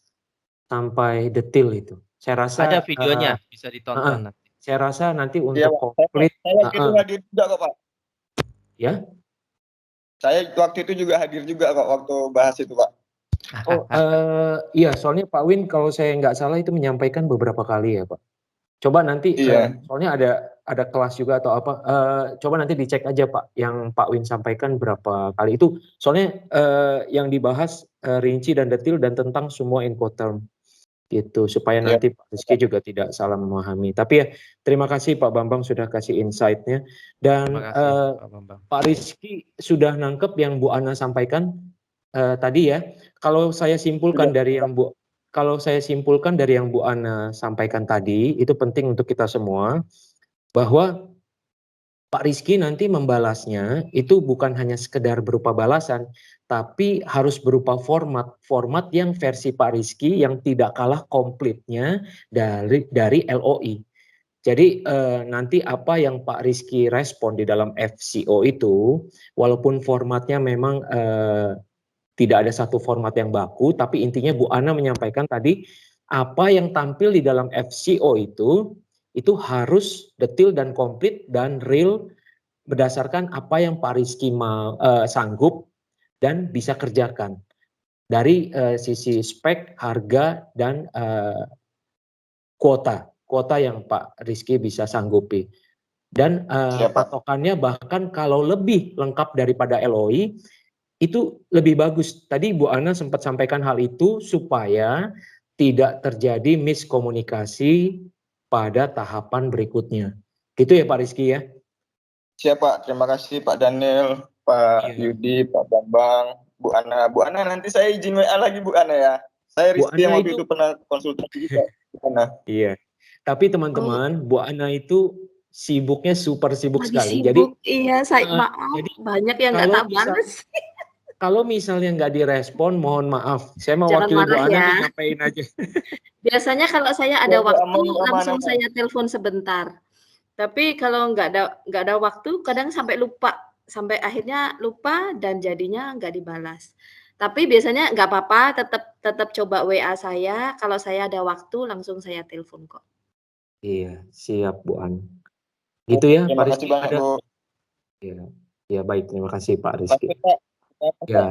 sampai detail itu. Saya rasa ada videonya, bisa ditonton nanti. Saya rasa nanti untuk komplit. Saya waktu itu hadir juga kok Pak. Ya? Saya waktu itu juga hadir juga kok waktu bahas itu Pak. Oh, iya, soalnya Pak Win kalau saya nggak salah itu menyampaikan beberapa kali ya Pak. Coba nanti, soalnya ada kelas juga atau apa, coba nanti dicek aja Pak, yang Pak Win sampaikan berapa kali itu. Soalnya yang dibahas rinci dan detail dan tentang semua Incoterm gitu, supaya nanti Pak Rizky juga tidak salah memahami. Tapi ya terima kasih Pak Bambang sudah kasih insight-nya. Dan Pak Rizky sudah nangkep yang Bu Ana sampaikan tadi ya. Kalau saya simpulkan dari yang Bu Ana sampaikan tadi, itu penting untuk kita semua, bahwa Pak Rizky nanti membalasnya itu bukan hanya sekedar berupa balasan, tapi harus berupa format yang versi Pak Rizky yang tidak kalah komplitnya dari LOI. Jadi nanti apa yang Pak Rizky respon di dalam FCO itu, walaupun formatnya memang tidak ada satu format yang baku, tapi intinya Bu Ana menyampaikan tadi, apa yang tampil di dalam FCO itu harus detail dan komplit dan real berdasarkan apa yang Pak Rizky sanggup dan bisa kerjakan. Dari sisi spek, harga, dan kuota yang Pak Rizky bisa sanggupi. Dan patokannya bahkan kalau lebih lengkap daripada LOI, itu lebih bagus. Tadi Bu Ana sempat sampaikan hal itu supaya tidak terjadi miskomunikasi pada tahapan berikutnya. Gitu ya Pak Rizky ya? Siap Pak, terima kasih Pak Daniel, Pak Iya. Yudi, Pak Bambang, Bu Ana. Bu Ana nanti saya izin WA lagi Bu Ana ya. Saya Bu Rizky yang Ana waktu itu itu pernah konsultasi juga Bu Ana. iya. Tapi teman-teman, Bu Ana itu sibuknya super sibuk Lagi sekali. Jadi sibuk, iya, saya eh, maaf, jadi banyak yang nggak kalau tak balas. kalau misalnya nggak direspon, mohon maaf. Saya Jangan mewakili Bu marah Ana ya. nih nyampein aja. Biasanya kalau saya Ya, ada Bu, waktu aman, langsung aman. saya telepon sebentar. Tapi kalau nggak ada waktu, kadang sampai lupa, sampai akhirnya lupa dan jadinya nggak dibalas. Tapi biasanya nggak apa-apa, tetap coba WA saya. Kalau saya ada waktu, langsung saya telepon kok. Iya, siap Bu Ana. Gitu ya, Terima Pak kasih Rizky banyak ada? Bu. Ya, ya baik, terima kasih Pak Rizky. Lanjut, Pak. Ya,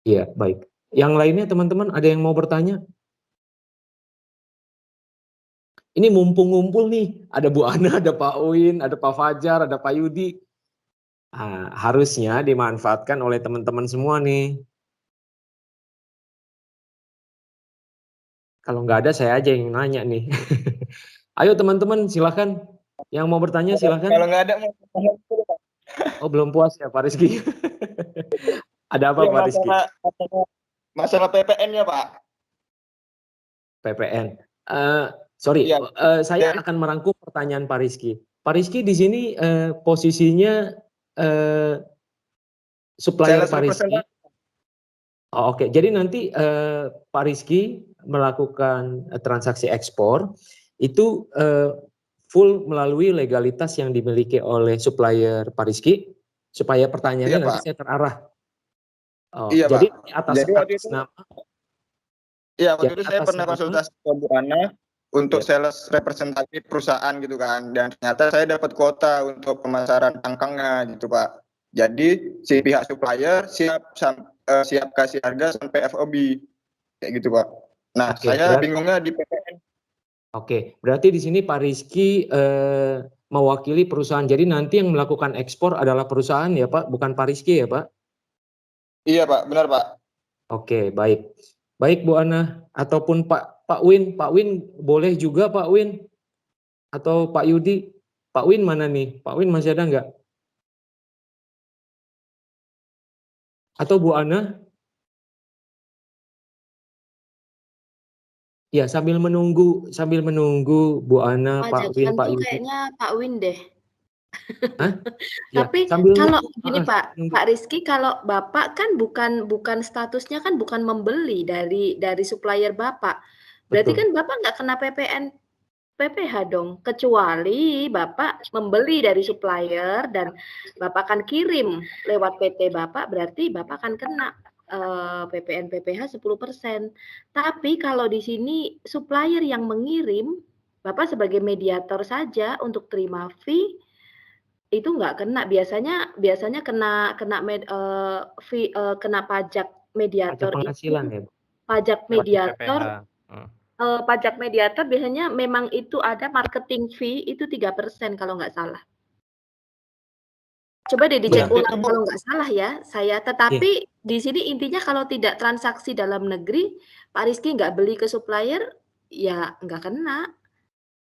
iya baik. Yang lainnya teman-teman ada yang mau bertanya? Ini mumpung ngumpul nih, ada Bu Ana, ada Pak Uin, ada Pak Fajar, ada Pak Yudi. Ah, harusnya dimanfaatkan oleh teman-teman semua nih. Kalau nggak ada saya aja yang nanya nih. Ayo teman-teman silakan. Yang mau bertanya silakan. Kalau nggak ada, Oh belum puas ya Pak Rizky. Ada apa ya, Pak Rizky? masalah PPN ya Pak. PPN. Sorry, Iya. saya akan merangkum pertanyaan Pak Rizky. Pak Rizky di sini posisinya supplier Sales Pak Rizky. Oh, oke, jadi nanti Pak Rizky melakukan transaksi ekspor itu full melalui legalitas yang dimiliki oleh supplier Pak Rizky, supaya pertanyaannya Iya, nanti Pak. saya terarah. Oh, Iya, jadi Pak. atas Jadi waktu itu, nama. iya, waktu Jadi itu saya atas pernah nama, konsultasi ke Bu Ana untuk ya. sales representatif perusahaan gitu kan, dan ternyata saya dapat kuota untuk pemasaran tangkangnya gitu Pak. Jadi si pihak supplier siap kasih harga sampai FOB kayak gitu Pak. Nah, Oke, saya bingungnya di PPN. Oke, berarti di sini Pak Rizky mewakili perusahaan. Jadi nanti yang melakukan ekspor adalah perusahaan ya Pak, bukan Pak Rizky ya Pak? Iya Pak, benar Pak. Oke, baik. Baik Bu Ana, ataupun Pak Win. Pak Win boleh juga Pak Win? Atau Pak Yudi? Pak Win mana nih? Pak Win masih ada nggak? Atau Bu Ana? Ya, sambil menunggu Bu Ana, Pak Win, Pajakan Pak tuh Yudi. kayaknya Pak Win deh. Hah? Ya, Tapi sambil kalau nunggu, gini Pak nunggu. Rizky, kalau Bapak kan bukan statusnya kan bukan membeli dari supplier Bapak. Berarti Betul. kan Bapak nggak kena PPH dong, kecuali Bapak membeli dari supplier dan Bapak akan kirim lewat PT Bapak, berarti Bapak akan kena PPN PPH 10%. Tapi kalau di sini supplier yang mengirim, Bapak sebagai mediator saja untuk terima fee itu nggak kena. Biasanya kena fee, kena pajak mediator Pajak penghasilan itu, ya? pajak Wajib mediator. PPH. Pajak mediator biasanya memang itu ada marketing fee itu 3% kalau nggak salah. Coba deh dicek ulang kalau nggak salah ya saya. Tetapi di sini intinya kalau tidak transaksi dalam negeri, Pak Rizky nggak beli ke supplier, ya nggak kena.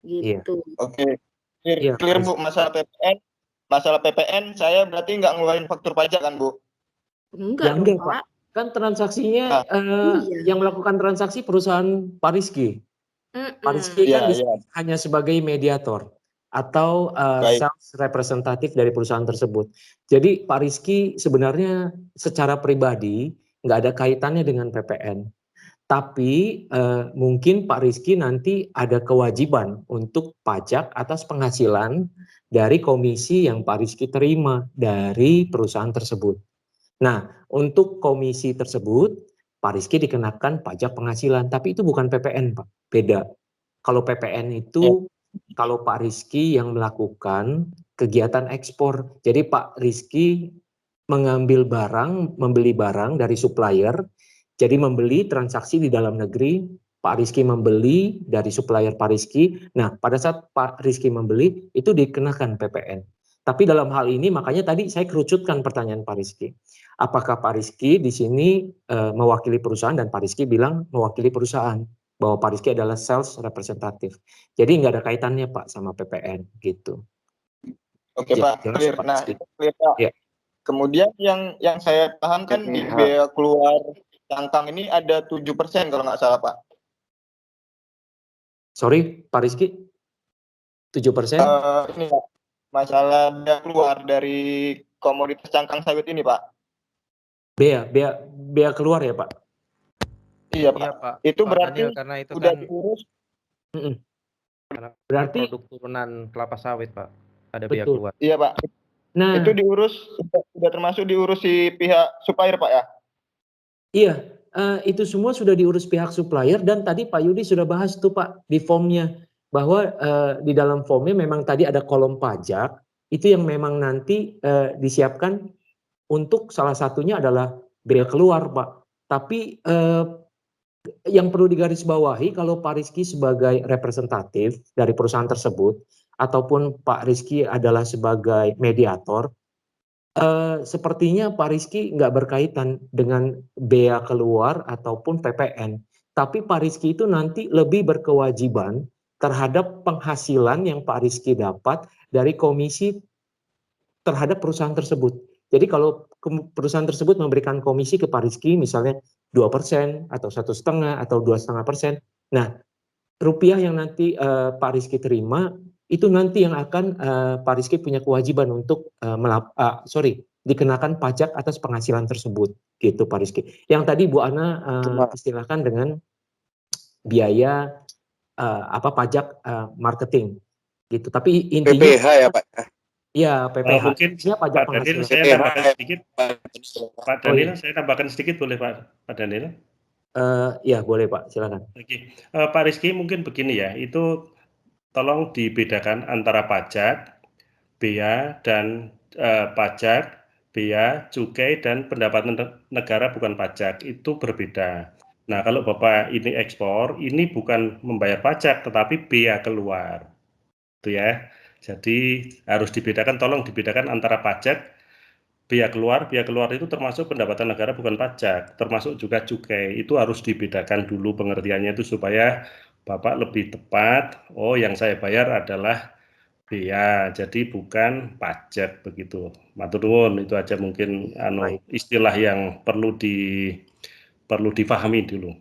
Gitu. Oke. Iya, Clear Bu, masalah PPN. Masalah PPN saya berarti nggak ngeluarin faktur pajak kan Bu? Ya, Enggak dong enggak, Pak. Kan transaksinya Iya. yang melakukan transaksi perusahaan Pak Rizky. Pak Rizky kan di sini hanya sebagai mediator atau sales representatif dari perusahaan tersebut. Jadi Pak Rizky sebenarnya secara pribadi nggak ada kaitannya dengan PPN. Tapi mungkin Pak Rizky nanti ada kewajiban untuk pajak atas penghasilan dari komisi yang Pak Rizky terima dari perusahaan tersebut. Nah, untuk komisi tersebut, Pak Rizky dikenakan pajak penghasilan, tapi itu bukan PPN, Pak. Beda. Kalau PPN itu, kalau Pak Rizky yang melakukan kegiatan ekspor. Jadi Pak Rizky mengambil barang, membeli barang dari supplier, jadi membeli transaksi di dalam negeri, Pak Rizky membeli dari supplier Pak Rizky. Nah, pada saat Pak Rizky membeli, itu dikenakan PPN. Tapi dalam hal ini makanya tadi saya kerucutkan pertanyaan Pak Rizky. Apakah Pak Rizky di sini mewakili perusahaan dan Pak Rizky bilang mewakili perusahaan, bahwa Pak Rizky adalah sales representative. Jadi nggak ada kaitannya Pak sama PPN gitu. Oke Ya, Pak, jelas clear. Pak Nah, Rizky. itu clear Pak. Ya. Kemudian yang saya paham kan di biaya keluar cangkang ini ada 7% kalau nggak salah Pak. Sorry Pak Rizky, 7%? Ini Pak, masalah biaya keluar dari komoditas cangkang sawit ini Pak. Bea keluar ya Pak? Iya Pak. Iya Pak. Itu Pak berarti Daniel, karena itu udah kan diurus. karena Berarti produk turunan kelapa sawit Pak, ada bea betul. keluar. Iya Pak. Nah, Itu diurus, sudah termasuk diurus si pihak supplier Pak ya? iya, itu semua sudah diurus pihak supplier dan tadi Pak Yudi sudah bahas tuh Pak di formnya bahwa di dalam formnya memang tadi ada kolom pajak itu yang memang nanti disiapkan untuk salah satunya adalah bea keluar Pak. Tapi yang perlu digarisbawahi kalau Pak Rizky sebagai representatif dari perusahaan tersebut ataupun Pak Rizky adalah sebagai mediator, sepertinya Pak Rizky nggak berkaitan dengan bea keluar ataupun PPN. Tapi Pak Rizky itu nanti lebih berkewajiban terhadap penghasilan yang Pak Rizky dapat dari komisi terhadap perusahaan tersebut. Jadi kalau perusahaan tersebut memberikan komisi ke Pak Rizky misalnya 2% atau 1,5 atau 2,5%. Nah, rupiah yang nanti Pak Rizky terima itu nanti yang akan Pak Rizky punya kewajiban untuk dikenakan pajak atas penghasilan tersebut gitu Pak Rizky. Yang tadi Bu Ana istilahkan dengan biaya pajak marketing gitu. Tapi intinya PPH ya Pak. Iya, PPH. Mungkin pajak Pak Daniel penghasilan. saya tambahkan sedikit. Pak Daniel saya tambahkan sedikit boleh Pak Daniel? Ya boleh Pak, silakan. Oke, Pak Rizky mungkin begini ya, itu tolong dibedakan antara pajak, bea dan pajak, bea, cukai dan pendapatan negara bukan pajak itu berbeda. Nah kalau Bapak ini ekspor, ini bukan membayar pajak tetapi bea keluar, itu ya. Jadi harus dibedakan, tolong dibedakan antara pajak, bea keluar itu termasuk pendapatan negara bukan pajak, termasuk juga cukai, itu harus dibedakan dulu pengertiannya itu supaya Bapak lebih tepat, oh yang saya bayar adalah bea, jadi bukan pajak begitu. Matur nuwun, itu aja mungkin istilah yang perlu difahami dulu.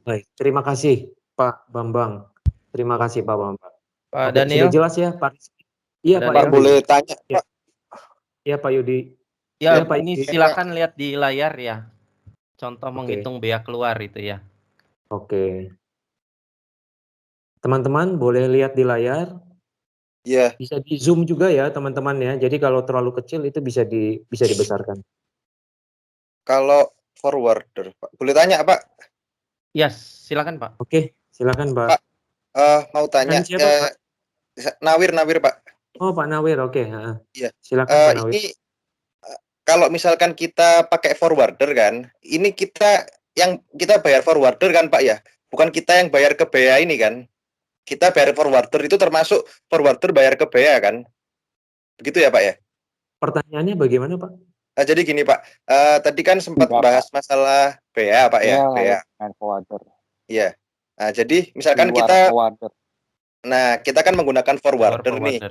Baik, terima kasih Pak Bambang. Terima kasih Pak Bambang. Pak Oke, Daniel. sudah jelas ya Pak? Iya Pak. Pak boleh tanya Pak? Iya Pak Yudi. Ya, Pak ini Yudi. silakan lihat di layar ya. Contoh menghitung bea keluar itu ya. Oke. Teman-teman boleh lihat di layar. Iya. Bisa di zoom juga ya teman-teman ya. Jadi kalau terlalu kecil itu bisa dibesarkan. Kalau forwarder Pak, boleh tanya Pak? Yes, silakan Pak. Oke, silakan Pak. Pak, mau tanya. Siapa, Pak? Nawir Pak. Oh Pak Nawir, oke. Iya. Silakan Pak Nawir. Ini kalau misalkan kita pakai forwarder kan, ini yang kita bayar forwarder kan Pak ya, bukan kita yang bayar ke bea ini kan. Kita bayar forwarder itu termasuk forwarder bayar ke bea kan, begitu ya Pak ya? Pertanyaannya bagaimana Pak? Nah, jadi gini Pak, tadi kan sempat bahas masalah bea Pak ya, bea. Forwarder. Iya. Nah, jadi misalkan kita kan menggunakan forwarder nih.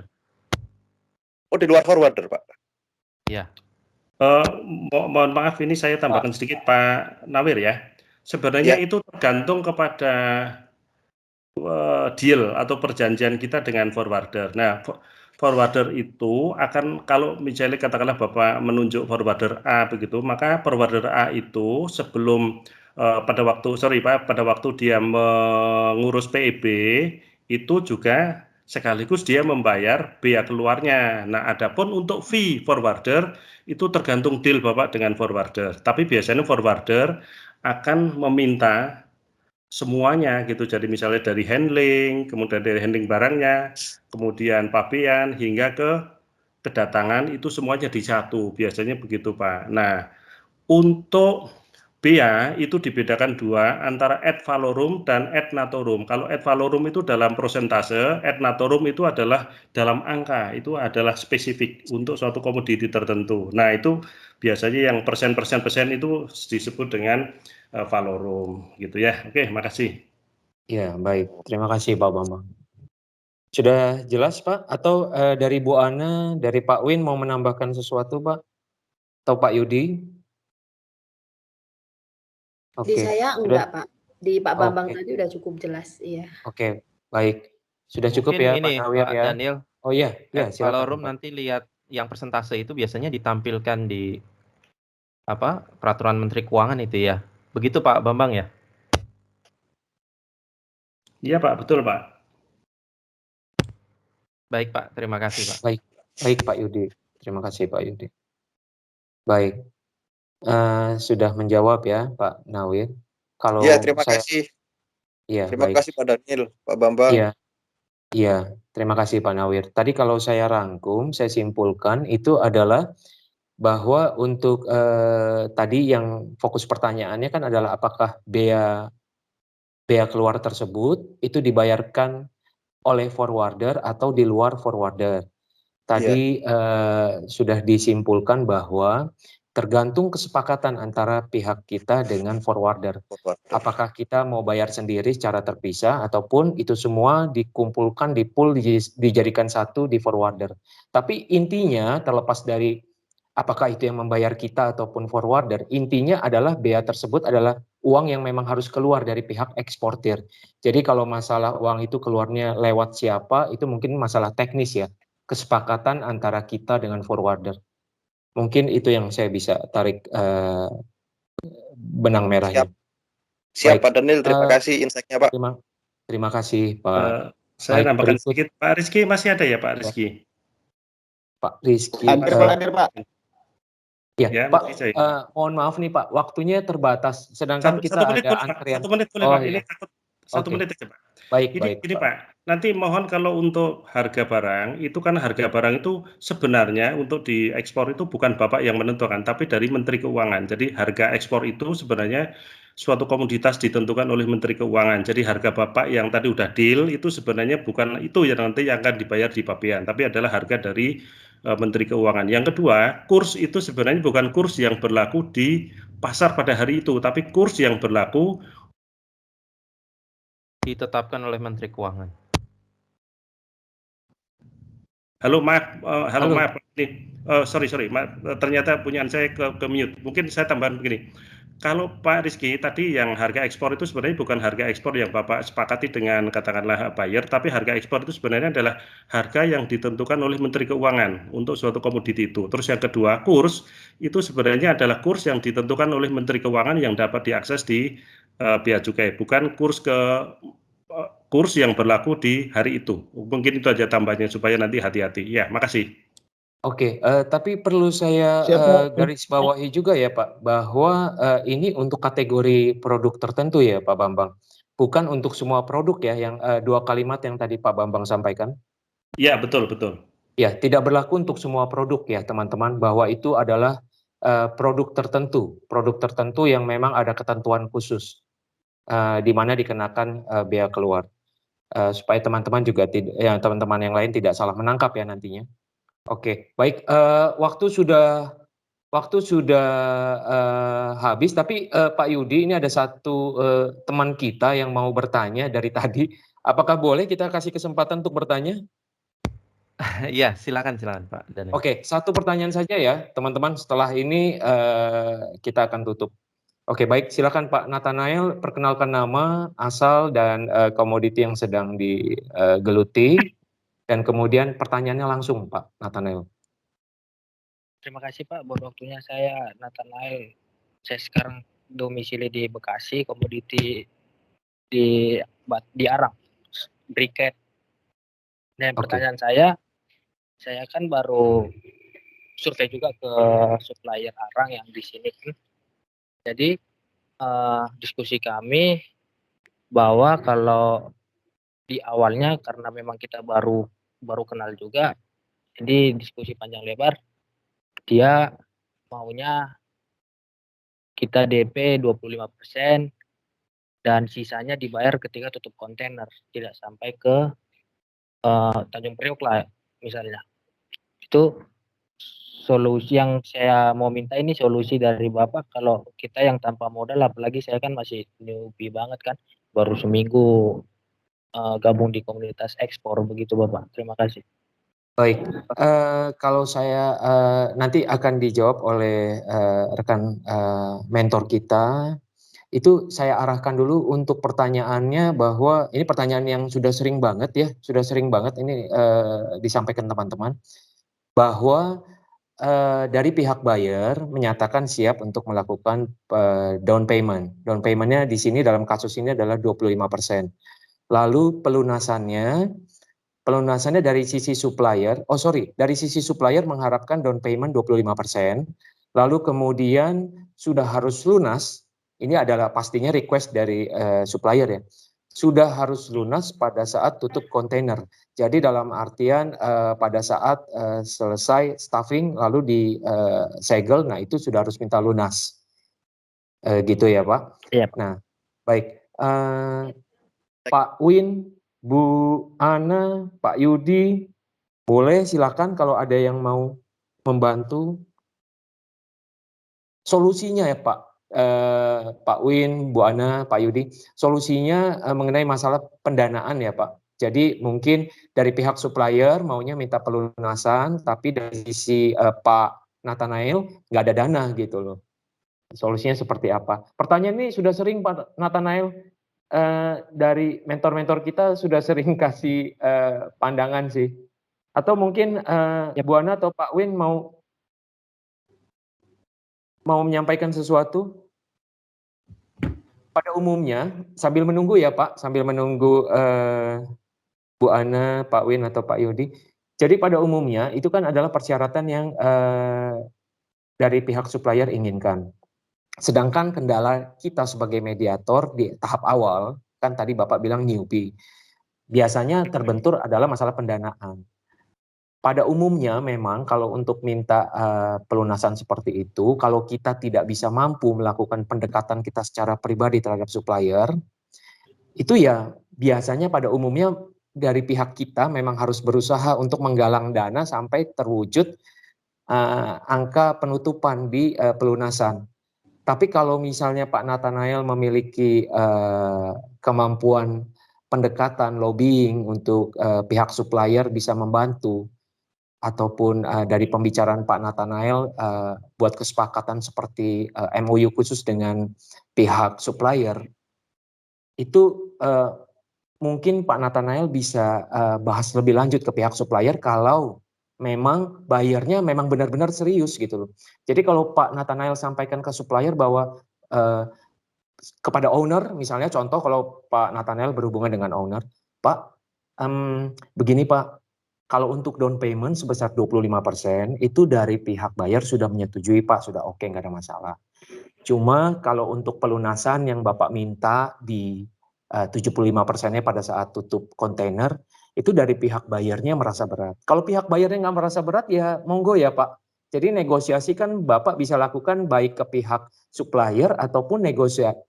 Oh, di luar forwarder Pak? Iya. Mohon maaf, ini saya tambahkan sedikit Pak Nawir ya. Sebenarnya itu tergantung kepada deal atau perjanjian kita dengan forwarder. Nah, forwarder itu akan, kalau misalnya katakanlah Bapak menunjuk forwarder A begitu, maka forwarder A itu sebelum pada waktu dia mengurus PEB itu juga sekaligus dia membayar bea keluarnya. Nah, adapun untuk fee forwarder itu tergantung deal Bapak dengan forwarder. Tapi biasanya forwarder akan meminta semuanya gitu. Jadi misalnya dari handling, kemudian dari handling barangnya, kemudian pabean hingga ke kedatangan itu semuanya jadi satu. Biasanya begitu Pak. Nah, untuk bea itu dibedakan dua antara ad valorum dan ad naturum. Kalau ad valorum itu dalam persentase, ad naturum itu adalah dalam angka, itu adalah spesifik untuk suatu komoditi tertentu. Nah, itu biasanya yang persen itu disebut dengan valorum gitu ya. Oke, makasih. Ya, baik. Terima kasih Pak Bambang. Sudah jelas Pak? Atau dari Bu Ana, dari Pak Win mau menambahkan sesuatu Pak? Atau Pak Yudi? Di Oke, saya sudah. enggak, Pak. Di Pak Bambang Oke, tadi udah cukup jelas, iya. oke, baik. Sudah cukup Mungkin ya Pak ini Nawir Pak ya? Daniel, Oh iya, ya ad silakan valorum Pak. nanti lihat yang persentase itu biasanya ditampilkan di peraturan Menteri Keuangan itu ya. Begitu Pak Bambang ya? Iya Pak, betul Pak. Baik Pak, terima kasih Pak. Baik, baik Pak Yudi. Terima kasih Pak Yudi. Baik, sudah menjawab ya Pak Nawir. Kalau Iya, terima saya, kasih. iya Terima baik. kasih Pak Daniel, Pak Bambang. Iya, iya. Terima kasih Pak Nawir. Tadi kalau saya rangkum, saya simpulkan itu adalah bahwa untuk tadi yang fokus pertanyaannya kan adalah apakah bea keluar tersebut itu dibayarkan oleh forwarder atau di luar forwarder. Tadi sudah disimpulkan bahwa tergantung kesepakatan antara pihak kita dengan forwarder. Apakah kita mau bayar sendiri secara terpisah ataupun itu semua dikumpulkan, di-pool, dijadikan satu di forwarder. Tapi intinya terlepas dari apakah itu yang membayar kita ataupun forwarder, intinya adalah bea tersebut adalah uang yang memang harus keluar dari pihak eksportir. Jadi kalau masalah uang itu keluarnya lewat siapa, itu mungkin masalah teknis ya. Kesepakatan antara kita dengan forwarder. Mungkin itu yang saya bisa tarik benang merahnya. Siap Baik, Pak Daniel, terima kasih insight-nya Pak. Terima kasih Pak. Saya Baik, nambahkan berikut. sedikit. Pak Rizky masih ada ya Pak Rizky? Pak Rizky. Hadir Pak. Ya, Pak, mohon maaf nih Pak, waktunya terbatas. Sedangkan kita menit ada boleh, antrian. Pak. 1 menit boleh Oh Pak. Ini iya. takut 1 menit aja Pak. Baik, Ini Pak. Nanti mohon kalau untuk harga barang, itu kan harga barang itu sebenarnya untuk diekspor itu bukan Bapak yang menentukan, tapi dari Menteri Keuangan. Jadi harga ekspor itu sebenarnya suatu komoditas ditentukan oleh Menteri Keuangan. Jadi harga Bapak yang tadi udah deal itu sebenarnya bukan itu yang nanti yang akan dibayar di pabean, tapi adalah harga dari Menteri Keuangan. Yang kedua, kurs itu sebenarnya bukan kurs yang berlaku di pasar pada hari itu, tapi kurs yang berlaku ditetapkan oleh Menteri Keuangan. Halo maaf, ini sorry, ternyata punyaan saya ke mute. Mungkin saya tambahan begini. Kalau Pak Rizky tadi yang harga ekspor itu sebenarnya bukan harga ekspor yang Bapak sepakati dengan katakanlah buyer, tapi harga ekspor itu sebenarnya adalah harga yang ditentukan oleh Menteri Keuangan untuk suatu komoditi itu. Terus yang kedua, kurs itu sebenarnya adalah kurs yang ditentukan oleh Menteri Keuangan yang dapat diakses di bea cukai, bukan kurs yang berlaku di hari itu. Mungkin itu aja tambahnya supaya nanti hati-hati. Ya, makasih. Oke, tapi perlu saya garis bawahi juga ya Pak, bahwa ini untuk kategori produk tertentu ya Pak Bambang, bukan untuk semua produk ya, yang 2 kalimat yang tadi Pak Bambang sampaikan. Ya, betul. Ya, tidak berlaku untuk semua produk ya teman-teman, bahwa itu adalah produk tertentu yang memang ada ketentuan khusus, di mana dikenakan bea keluar. Supaya teman-teman juga teman-teman yang lain tidak salah menangkap ya nantinya. Oke, baik, waktu sudah habis, tapi Pak Yudi, ini ada satu teman kita yang mau bertanya dari tadi. Apakah boleh kita kasih kesempatan untuk bertanya? Iya, silakan Pak Daniel. Oke, satu pertanyaan saja ya teman-teman, setelah ini kita akan tutup. Oke, baik, silakan Pak Nathanael, perkenalkan nama, asal, dan komoditi yang sedang digeluti, dan kemudian pertanyaannya langsung Pak Nathanael. Terima kasih Pak buat waktunya. Saya Nathanael. Saya sekarang domisili di Bekasi, komoditi di Arang, briket. Dan pertanyaan saya kan baru survei juga ke supplier Arang yang di sini kan. Jadi diskusi kami bahwa kalau di awalnya karena memang kita baru kenal juga, jadi diskusi panjang lebar dia maunya kita DP 25% dan sisanya dibayar ketika tutup kontainer, tidak sampai ke Tanjung Priok lah misalnya. Itu solusi yang saya mau minta, ini solusi dari Bapak. Kalau kita yang tanpa modal, apalagi saya kan masih newbie banget kan, baru seminggu gabung di komunitas ekspor begitu Bapak. Terima kasih. Baik, kalau saya nanti akan dijawab oleh rekan mentor kita. Itu saya arahkan dulu untuk pertanyaannya, bahwa ini pertanyaan yang sudah sering banget ya, sudah sering banget ini disampaikan teman-teman, bahwa dari pihak buyer menyatakan siap untuk melakukan down payment. Down payment-nya di sini dalam kasus ini adalah 25%. Lalu pelunasannya dari sisi supplier, dari sisi supplier mengharapkan down payment 25%, lalu kemudian sudah harus lunas, ini adalah pastinya request dari supplier ya, sudah harus lunas pada saat tutup kontainer. Jadi dalam artian pada saat selesai stuffing lalu disegel, nah itu sudah harus minta lunas. Gitu ya Pak? Iya. Nah, baik. Pak Win, Bu Ana, Pak Yudi, boleh silakan kalau ada yang mau membantu. Solusinya ya Pak, Pak Win, Bu Ana, Pak Yudi, solusinya mengenai masalah pendanaan ya Pak. Jadi mungkin dari pihak supplier maunya minta pelunasan, tapi dari sisi Pak Nathanael nggak ada dana gitu loh. Solusinya seperti apa? Pertanyaan ini sudah sering Pak Nathanael, dari mentor-mentor kita sudah sering kasih pandangan sih. Atau mungkin Bu Ana atau Pak Win mau menyampaikan sesuatu? Pada umumnya, sambil menunggu ya Pak, sambil menunggu Bu Ana, Pak Win atau Pak Yudi. Jadi pada umumnya itu kan adalah persyaratan yang dari pihak supplier inginkan. Sedangkan kendala kita sebagai mediator di tahap awal, kan tadi Bapak bilang newbie, biasanya terbentur adalah masalah pendanaan. Pada umumnya memang kalau untuk minta pelunasan seperti itu, kalau kita tidak bisa mampu melakukan pendekatan kita secara pribadi terhadap supplier, itu ya biasanya pada umumnya dari pihak kita memang harus berusaha untuk menggalang dana sampai terwujud angka penutupan di pelunasan. Tapi kalau misalnya Pak Nathanael memiliki kemampuan pendekatan lobbying untuk pihak supplier bisa membantu, ataupun dari pembicaraan Pak Nathanael buat kesepakatan seperti MOU khusus dengan pihak supplier, itu mungkin Pak Nathanael bisa bahas lebih lanjut ke pihak supplier kalau memang bayarnya memang benar-benar serius gitu loh. Jadi kalau Pak Nathanael sampaikan ke supplier bahwa kepada owner, misalnya contoh kalau Pak Nathanael berhubungan dengan owner, Pak, begini Pak, kalau untuk down payment sebesar 25% itu dari pihak buyer sudah menyetujui Pak, sudah oke, nggak ada masalah. Cuma kalau untuk pelunasan yang Bapak minta di 75%-nya pada saat tutup kontainer, itu dari pihak buyernya merasa berat. Kalau pihak buyernya nggak merasa berat ya monggo ya Pak. Jadi negosiasi kan Bapak bisa lakukan baik ke pihak supplier ataupun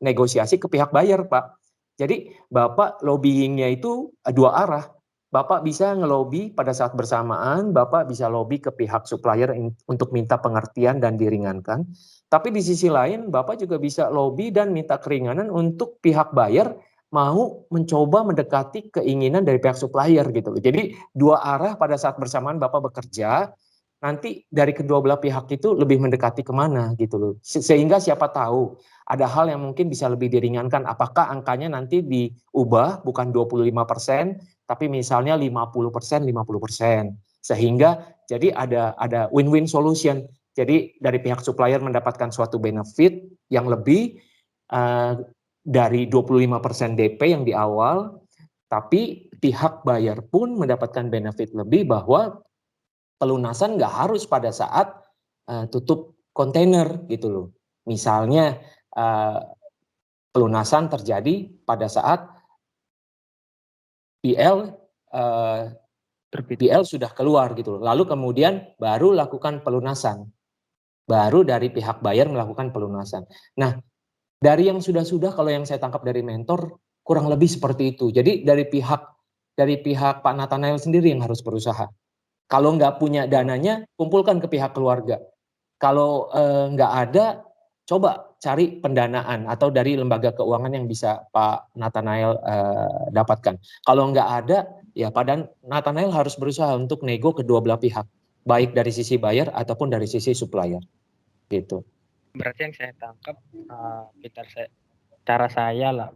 negosiasi ke pihak buyer Pak. Jadi Bapak lobbyingnya itu dua arah. Bapak bisa ngelobi pada saat bersamaan, Bapak bisa lobby ke pihak supplier untuk minta pengertian dan diringankan. Tapi di sisi lain, Bapak juga bisa lobby dan minta keringanan untuk pihak buyer mau mencoba mendekati keinginan dari pihak supplier gitu. Jadi dua arah pada saat bersamaan Bapak bekerja, nanti dari kedua belah pihak itu lebih mendekati kemana gitu loh. Sehingga siapa tahu ada hal yang mungkin bisa lebih diringankan. Apakah angkanya nanti diubah bukan 25%, tapi misalnya 50%, 50%. Sehingga jadi ada win-win solution. Jadi dari pihak supplier mendapatkan suatu benefit yang lebih dari 25% DP yang di awal, tapi pihak buyer pun mendapatkan benefit lebih bahwa pelunasan nggak harus pada saat tutup kontainer gitu loh. Misalnya pelunasan terjadi pada saat PL sudah keluar gitu loh. Lalu kemudian baru lakukan pelunasan. baru dari pihak buyer melakukan pelunasan. Nah, dari yang sudah-sudah kalau yang saya tangkap dari mentor kurang lebih seperti itu. Jadi dari pihak Pak Nathanael sendiri yang harus berusaha. Kalau nggak punya dananya, kumpulkan ke pihak keluarga. Kalau nggak ada, coba cari pendanaan atau dari lembaga keuangan yang bisa Pak Nathanael dapatkan. Kalau nggak ada, ya Pak Nathanael harus berusaha untuk nego kedua belah pihak, baik dari sisi buyer ataupun dari sisi supplier. Gitu. Berarti yang saya tangkap, cara saya lah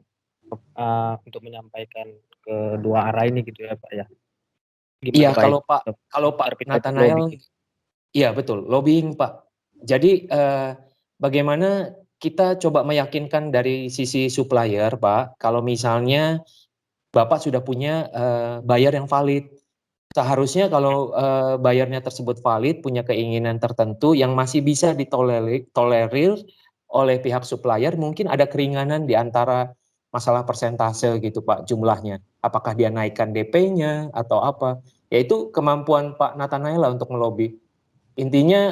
untuk menyampaikan ke dua arah ini gitu ya Pak ya. Iya, kalau Pak Nathanael, iya betul, lobbying Pak. Jadi bagaimana kita coba meyakinkan dari sisi supplier Pak, kalau misalnya Bapak sudah punya buyer yang valid, seharusnya kalau bayarnya tersebut valid, punya keinginan tertentu yang masih bisa ditolerir oleh pihak supplier, mungkin ada keringanan di antara masalah persentase gitu Pak, jumlahnya. Apakah dia naikkan DP-nya atau apa? Yaitu kemampuan Pak Nathanael lah untuk melobi. Intinya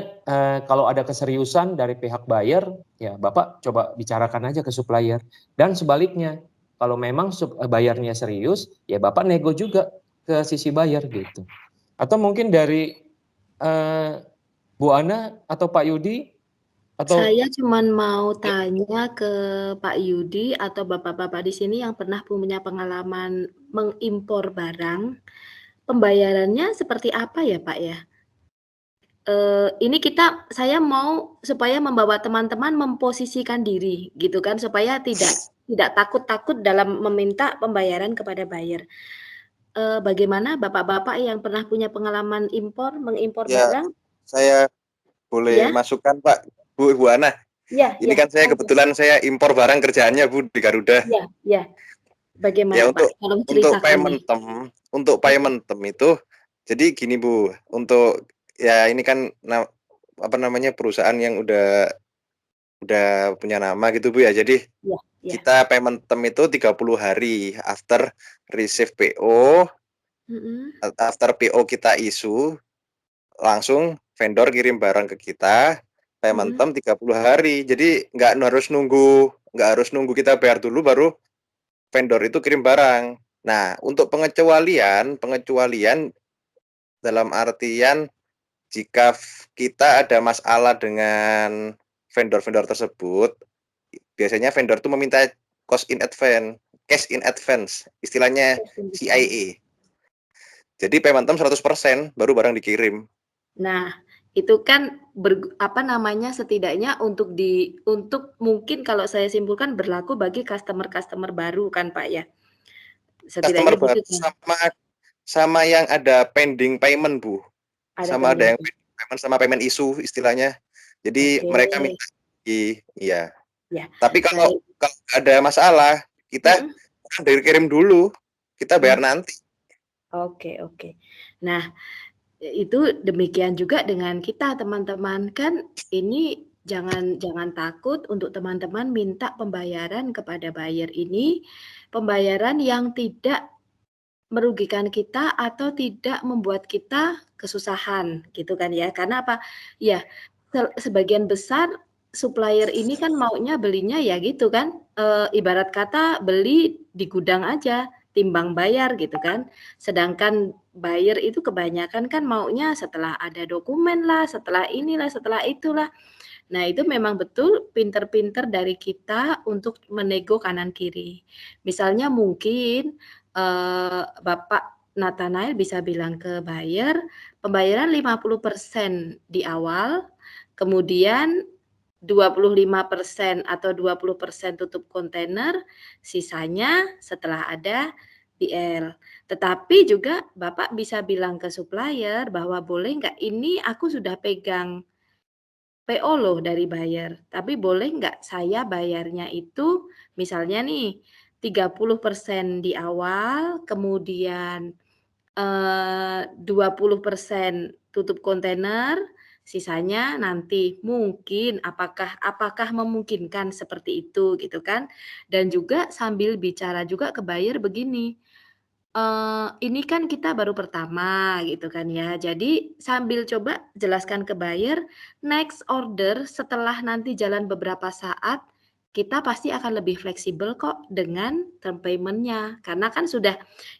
kalau ada keseriusan dari pihak buyer, ya Bapak coba bicarakan aja ke supplier. Dan sebaliknya, kalau memang bayarnya serius, ya Bapak nego juga ke sisi buyer gitu. Atau mungkin dari Bu Ana atau Pak Yudi? Atau saya cuma mau tanya ke Pak Yudi atau bapak-bapak di sini yang pernah punya pengalaman mengimpor barang, pembayarannya seperti apa ya Pak ya? Ini saya mau supaya membawa teman-teman memposisikan diri gitu kan, supaya tidak takut-takut dalam meminta pembayaran kepada buyer. Bagaimana bapak-bapak yang pernah punya pengalaman mengimpor Ya, barang? saya boleh Ya. masukkan Pak, Bu Ana. Ya, Ini ya. kan saya kebetulan saya impor barang kerjaannya Bu di Garuda. Ya, ya. Bagaimana Ya Pak? Tolong untuk ceritakan. payment term itu, jadi gini Bu, untuk ya ini kan apa namanya perusahaan yang udah punya nama gitu Bu ya. Jadi Ya, ya. kita payment term itu 30 hari after receive PO, after PO kita issue, langsung vendor kirim barang ke kita, payment term 30 hari. Jadi nggak harus nunggu kita bayar dulu baru vendor itu kirim barang. Nah, untuk pengecualian dalam artian jika kita ada masalah dengan vendor-vendor tersebut, biasanya vendor itu meminta cash in advance, istilahnya CIA. Jadi payment term 100% baru barang dikirim. Nah, itu kan setidaknya untuk mungkin kalau saya simpulkan berlaku bagi customer baru kan Pak ya. Customer baru sama yang ada pending payment Bu. Ada yang pending payment sama payment issue istilahnya. Jadi mereka minta iya. Ya. Tapi kalau ada masalah, kita kirim dulu, kita bayar nanti. Oke. Nah, itu demikian juga dengan kita teman-teman, kan ini jangan takut untuk teman-teman minta pembayaran kepada buyer ini, pembayaran yang tidak merugikan kita atau tidak membuat kita kesusahan gitu kan ya. Karena apa? Ya, sebagian besar supplier ini kan maunya belinya ya gitu kan, ibarat kata beli di gudang aja, timbang bayar gitu kan. Sedangkan buyer itu kebanyakan kan maunya setelah ada dokumen lah, setelah inilah, setelah itulah. Nah, itu memang betul pinter-pinter dari kita untuk menego kanan kiri. Misalnya mungkin Bapak Nathanael bisa bilang ke buyer, pembayaran 50% di awal, kemudian 25% atau 20% tutup kontainer, sisanya setelah ada DL. Tetapi juga Bapak bisa bilang ke supplier bahwa boleh nggak ini aku sudah pegang PO loh dari buyer, tapi boleh nggak saya bayarnya itu misalnya nih 30% di awal, kemudian 20% tutup kontainer, sisanya nanti. Mungkin apakah memungkinkan seperti itu gitu kan. Dan juga sambil bicara juga ke buyer begini, Ini kan kita baru pertama gitu kan ya. Jadi sambil coba jelaskan ke buyer, next order setelah nanti jalan beberapa saat, kita pasti akan lebih fleksibel kok dengan term payment-nya. Karena kan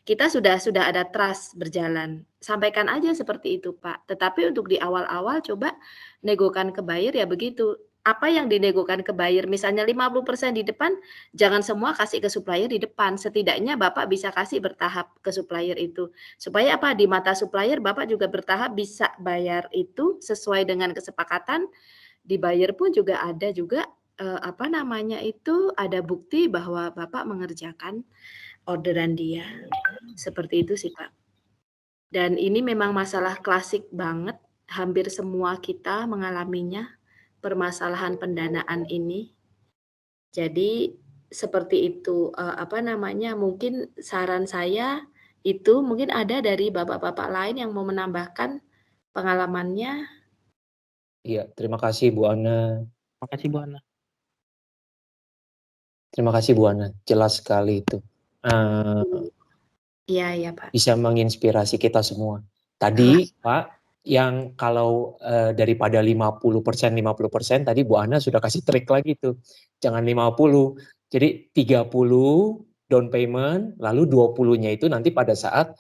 kita sudah ada trust berjalan. Sampaikan aja seperti itu, Pak. Tetapi untuk di awal-awal coba negokan ke buyer ya begitu. Apa yang dinegokan ke buyer, misalnya 50% di depan, jangan semua kasih ke supplier di depan, setidaknya Bapak bisa kasih bertahap ke supplier itu. Supaya apa? Di mata supplier Bapak juga bertahap bisa bayar itu sesuai dengan kesepakatan, di buyer pun juga ada juga, ada bukti bahwa Bapak mengerjakan orderan dia. Seperti itu sih, Pak. Dan ini memang masalah klasik banget, hampir semua kita mengalaminya, permasalahan pendanaan ini. Jadi seperti itu, mungkin saran saya itu mungkin ada dari bapak-bapak lain yang mau menambahkan pengalamannya? Iya, terima kasih Bu Ana. Makasih Bu Ana. Terima kasih Bu Ana, jelas sekali itu. Iya, Pak. Bisa menginspirasi kita semua. Tadi Pak, yang kalau daripada 50% tadi Bu Ana sudah kasih trik lagi tuh. Jangan 50. Jadi 30 down payment, lalu 20-nya itu nanti pada saat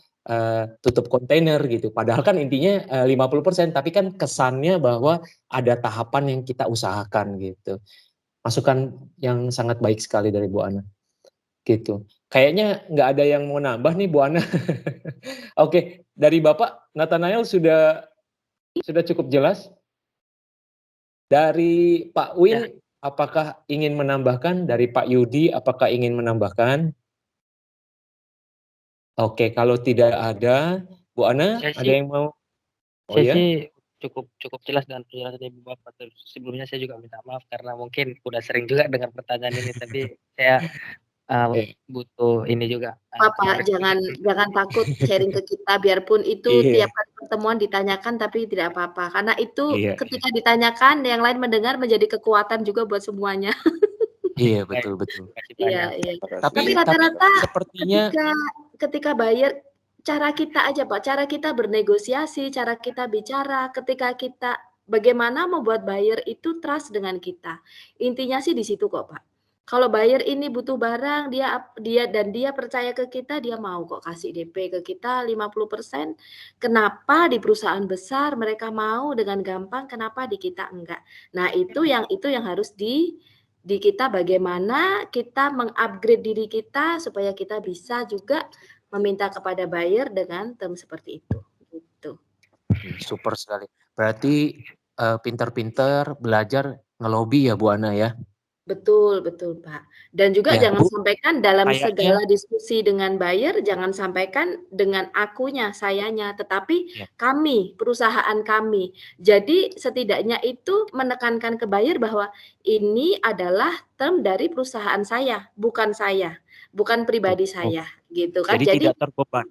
tutup kontainer gitu. Padahal kan intinya 50%, tapi kan kesannya bahwa ada tahapan yang kita usahakan gitu. Masukan yang sangat baik sekali dari Bu Ana. Gitu. Kayaknya nggak ada yang mau nambah nih Bu Ana. Oke, dari Bapak Nathanael sudah cukup jelas. Dari Pak Win, apakah ingin menambahkan? Dari Pak Yudi, apakah ingin menambahkan? Oke, kalau tidak ada, Bu Ana, ada yang mau? Oh Saya ya? sih cukup jelas dengan penjelasan Ibu Bapak. Sebelumnya saya juga minta maaf karena mungkin udah sering juga dengar pertanyaan ini, tapi saya butuh ini juga. Pak, jangan takut sharing ke kita, biarpun itu tiap kali pertemuan ditanyakan, tapi tidak apa-apa. Karena itu ketika ditanyakan, yang lain mendengar menjadi kekuatan juga buat semuanya. Iya, betul. Iya. Tapi rata-rata sepertinya ketika buyer, cara kita aja Pak, cara kita bernegosiasi, cara kita bicara, ketika kita bagaimana membuat buyer itu trust dengan kita. Intinya sih di situ kok, Pak. Kalau buyer ini butuh barang, dia percaya ke kita, dia mau kok kasih DP ke kita 50%. Kenapa di perusahaan besar mereka mau dengan gampang, kenapa di kita enggak? Nah, itu yang harus di kita, bagaimana kita meng-upgrade diri kita supaya kita bisa juga meminta kepada buyer dengan term seperti itu, gitu. Super sekali. Berarti pintar-pintar belajar ngelobi ya Bu Ana ya? Betul, Pak. Dan juga Ya, jangan Bu, sampaikan dalam kayaknya segala diskusi dengan buyer, jangan sampaikan dengan akunya, sayanya, tetapi kami, perusahaan kami. Jadi setidaknya itu menekankan ke buyer bahwa ini adalah term dari perusahaan saya, bukan pribadi saya, gitu kan. Jadi tidak terbeban.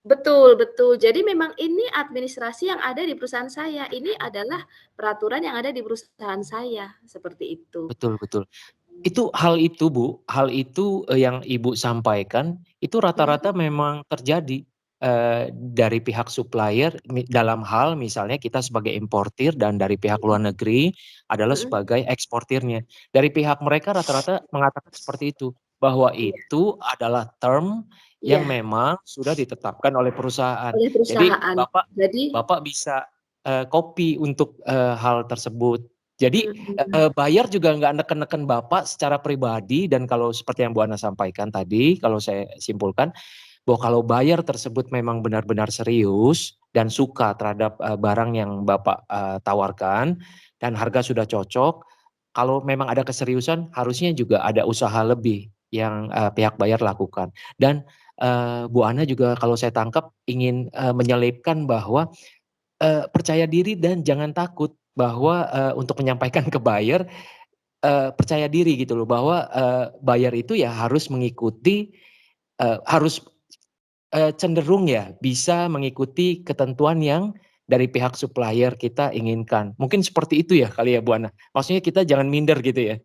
Betul. Jadi memang ini administrasi yang ada di perusahaan saya, ini adalah peraturan yang ada di perusahaan saya, seperti itu. Betul. Hal itu yang Ibu sampaikan, itu rata-rata memang terjadi dari pihak supplier dalam hal misalnya kita sebagai importir dan dari pihak luar negeri adalah sebagai eksportirnya. Dari pihak mereka rata-rata mengatakan seperti itu, bahwa itu adalah term yang memang sudah ditetapkan oleh perusahaan. Jadi Bapak bisa copy untuk hal tersebut. Jadi buyer juga nggak neken-neken Bapak secara pribadi, dan kalau seperti yang Bu Ana sampaikan tadi, kalau saya simpulkan, bahwa kalau buyer tersebut memang benar-benar serius dan suka terhadap barang yang Bapak tawarkan dan harga sudah cocok, kalau memang ada keseriusan harusnya juga ada usaha lebih yang pihak buyer lakukan. Dan Bu Ana juga kalau saya tangkap ingin menyelipkan bahwa percaya diri dan jangan takut bahwa untuk menyampaikan ke buyer, percaya diri gitu loh, bahwa buyer itu ya harus mengikuti, harus cenderung ya bisa mengikuti ketentuan yang dari pihak supplier kita inginkan. Mungkin seperti itu ya kali ya Bu Ana? Maksudnya kita jangan minder gitu ya?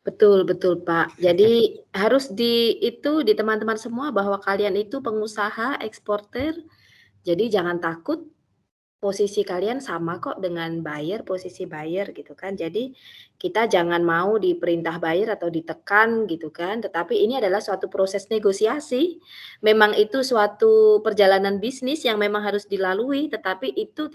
Betul betul, Pak. Jadi harus di teman-teman semua bahwa kalian itu pengusaha, eksportir, jadi jangan takut, posisi kalian sama kok dengan buyer, posisi buyer gitu kan. Jadi kita jangan mau diperintah buyer atau ditekan gitu kan, tetapi ini adalah suatu proses negosiasi. Memang itu suatu perjalanan bisnis yang memang harus dilalui, tetapi itu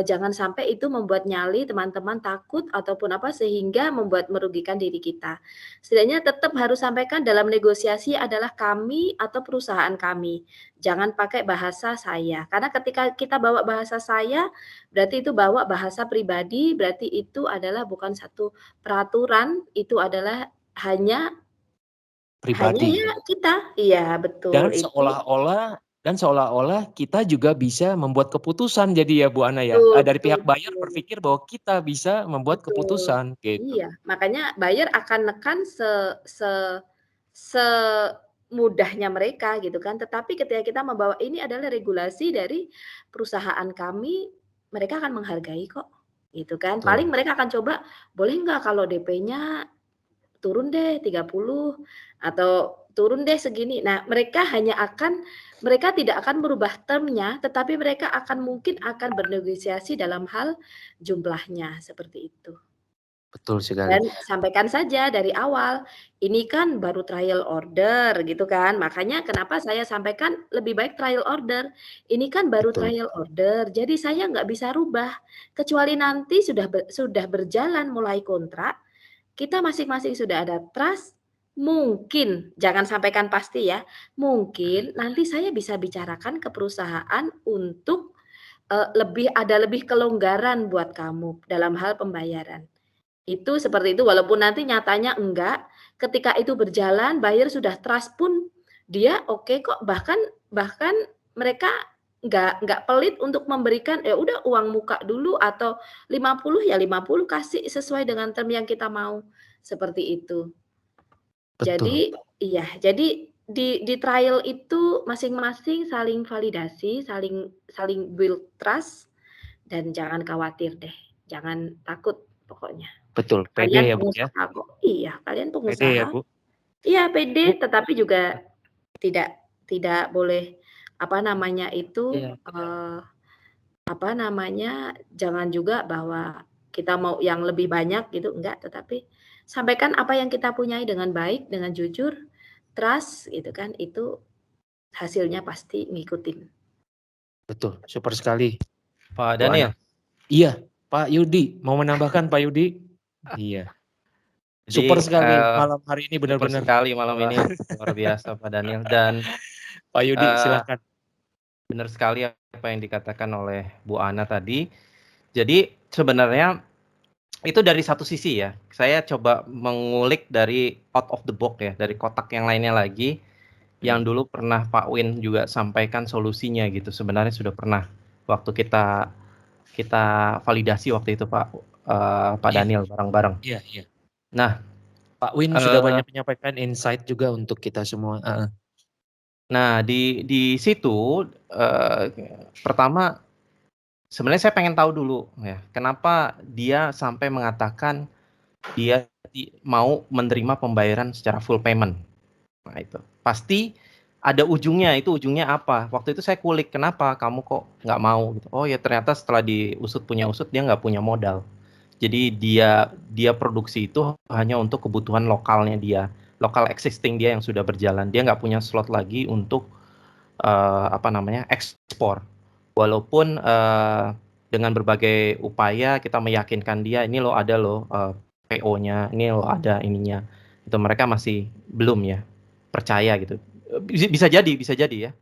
jangan sampai itu membuat nyali teman-teman takut ataupun apa sehingga merugikan diri kita. Setidaknya tetap harus sampaikan dalam negosiasi adalah kami atau perusahaan kami. Jangan pakai bahasa saya, karena ketika kita bawa bahasa saya, berarti itu bawa bahasa pribadi, berarti itu adalah bukan satu peraturan, itu adalah hanya Pribadi. ya kita. Iya betul, Dan itu seolah-olah kita juga bisa membuat keputusan jadi ya Bu Ana ya, betul dari betul pihak buyer betul. berpikir bahwa kita bisa membuat Betul. keputusan, gitu. Iya, makanya buyer akan nekan semudahnya mereka gitu kan. Tetapi ketika kita membawa ini adalah regulasi dari perusahaan kami, mereka akan menghargai kok, gitu kan. Paling Betul. mereka akan coba, "Boleh nggak kalau DP-nya turun deh 30 atau turun deh segini." Nah, mereka tidak akan merubah term-nya, tetapi mereka mungkin akan bernegosiasi dalam hal jumlahnya, seperti itu. Betul sekali. Dan sampaikan saja dari awal, ini kan baru trial order gitu kan, makanya kenapa saya sampaikan lebih baik trial order. Ini kan baru Betul. trial order, jadi saya nggak bisa rubah, kecuali nanti sudah berjalan mulai kontrak, kita masing-masing sudah ada trust, mungkin, jangan sampaikan pasti ya, mungkin nanti saya bisa bicarakan ke perusahaan untuk, lebih kelonggaran buat kamu dalam hal pembayaran. Itu seperti itu, walaupun nanti nyatanya enggak, ketika itu berjalan, buyer sudah trust pun dia oke kok, bahkan bahkan mereka nggak pelit untuk memberikan, ya udah uang muka dulu atau 50 ya 50 kasih sesuai dengan term yang kita mau, seperti itu. Betul. Jadi iya, jadi di trial itu masing-masing saling validasi, saling saling build trust, dan jangan khawatir deh, jangan takut pokoknya. Betul, pede Kalian ya Bu ya? pengusaha kok. Iya, kalian Pede ya pengusaha. Bu? Iya Bu pede, tetapi juga tidak tidak boleh, apa namanya itu, Iya. apa namanya, jangan juga bahwa kita mau yang lebih banyak gitu, enggak, tetapi sampaikan apa yang kita punyai dengan baik, dengan jujur, trust gitu kan, itu hasilnya pasti ngikutin. Betul, super sekali. Pak Bu Ana. Daniel. Iya, Pak Yudi, mau menambahkan Pak Yudi? Iya. Super Jadi, sekali malam hari ini super benar-benar. sekali malam Wah. ini, luar biasa Pak Daniel dan Pak Yudi silakan. benar sekali apa yang dikatakan oleh Bu Ana tadi. Jadi sebenarnya itu dari satu sisi ya. Saya coba mengulik dari out of the box ya, dari kotak yang lainnya lagi. Yang dulu pernah Pak Win juga sampaikan solusinya gitu. Sebenarnya sudah pernah waktu kita validasi waktu itu Pak Daniel bareng-bareng. Iya, iya. Nah, Pak Win sudah banyak menyampaikan insight juga untuk kita semua. Nah, di situ pertama sebenarnya saya pengen tahu dulu ya, kenapa dia sampai mengatakan dia mau menerima pembayaran secara full payment. Nah, itu pasti ada ujungnya. Itu ujungnya apa? Waktu itu saya kulik, kenapa kamu kok nggak mau? Gitu. Oh ya ternyata setelah diusut punya usut dia nggak punya modal. Jadi dia produksi itu hanya untuk kebutuhan lokalnya dia, lokal existing dia yang sudah berjalan. Dia nggak punya slot lagi untuk ekspor. Walaupun dengan berbagai upaya kita meyakinkan dia, ini loh ada loh PO-nya, ini loh ada ininya. Itu mereka masih belum ya percaya gitu. Bisa jadi ya.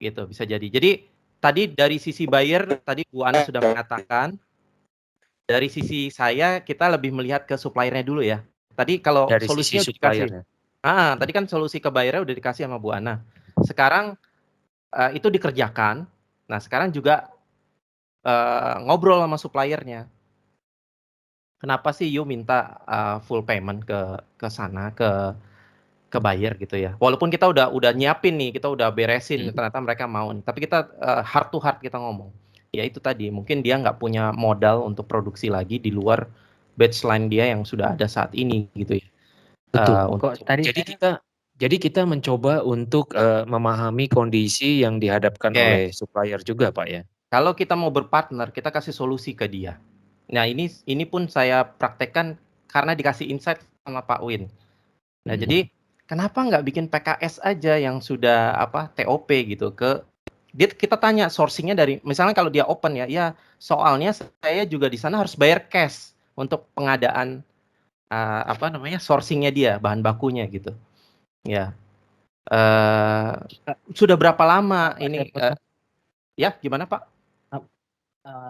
Gitu, bisa jadi. Jadi tadi dari sisi buyer tadi Bu Ana sudah mengatakan, dari sisi saya kita lebih melihat ke suppliernya dulu ya. Tadi kalau dari solusinya sisi udah dikasih. supplier. Tadi kan solusi ke buyer-nya udah dikasih sama Bu Ana. Sekarang itu dikerjakan. Nah, sekarang juga ngobrol sama suppliernya. Kenapa sih you minta full payment ke sana ke buyer gitu ya. Walaupun kita udah nyiapin nih, kita udah beresin, ternyata mereka mau nih. Tapi kita heart to heart kita ngomong. Ya itu tadi, mungkin dia nggak punya modal untuk produksi lagi di luar baseline dia yang sudah ada saat ini gitu ya. Betul. Kok tadi Jadi kita mencoba untuk memahami kondisi yang dihadapkan Oke. oleh supplier juga, Pak ya. Kalau kita mau berpartner, kita kasih solusi ke dia. Nah, ini pun saya praktekkan karena dikasih insight sama Pak Win. Nah, jadi kenapa nggak bikin PKS aja yang sudah TOP gitu kita tanya sourcingnya dari, misalnya kalau dia open ya soalnya saya juga di sana harus bayar cash untuk pengadaan sourcingnya dia, bahan bakunya gitu. Ya. Sudah berapa lama ini? Ya, gimana Pak?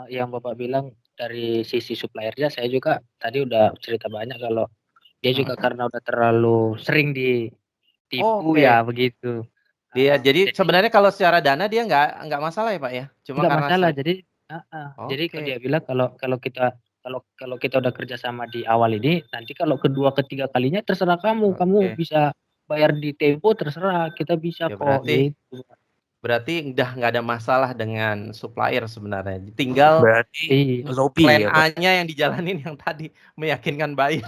yang Bapak bilang dari sisi suppliernya, saya juga tadi udah cerita banyak kalau dia juga karena udah terlalu sering ditipu Oke. ya begitu. Dia jadi sebenarnya kalau secara dana dia nggak masalah ya Pak ya? Cuma Nggak karena masalah. sering. Jadi Oke. dia bilang kalau kita udah kerjasama di awal ini, nanti kalau kedua ketiga kalinya terserah kamu bisa bayar di tempo, terserah, kita bisa Ya, kok gitu. berarti udah nggak ada masalah dengan supplier sebenarnya. Tinggal Berarti lobby plan ya, Pak. A-nya yang dijalanin yang tadi meyakinkan buyer.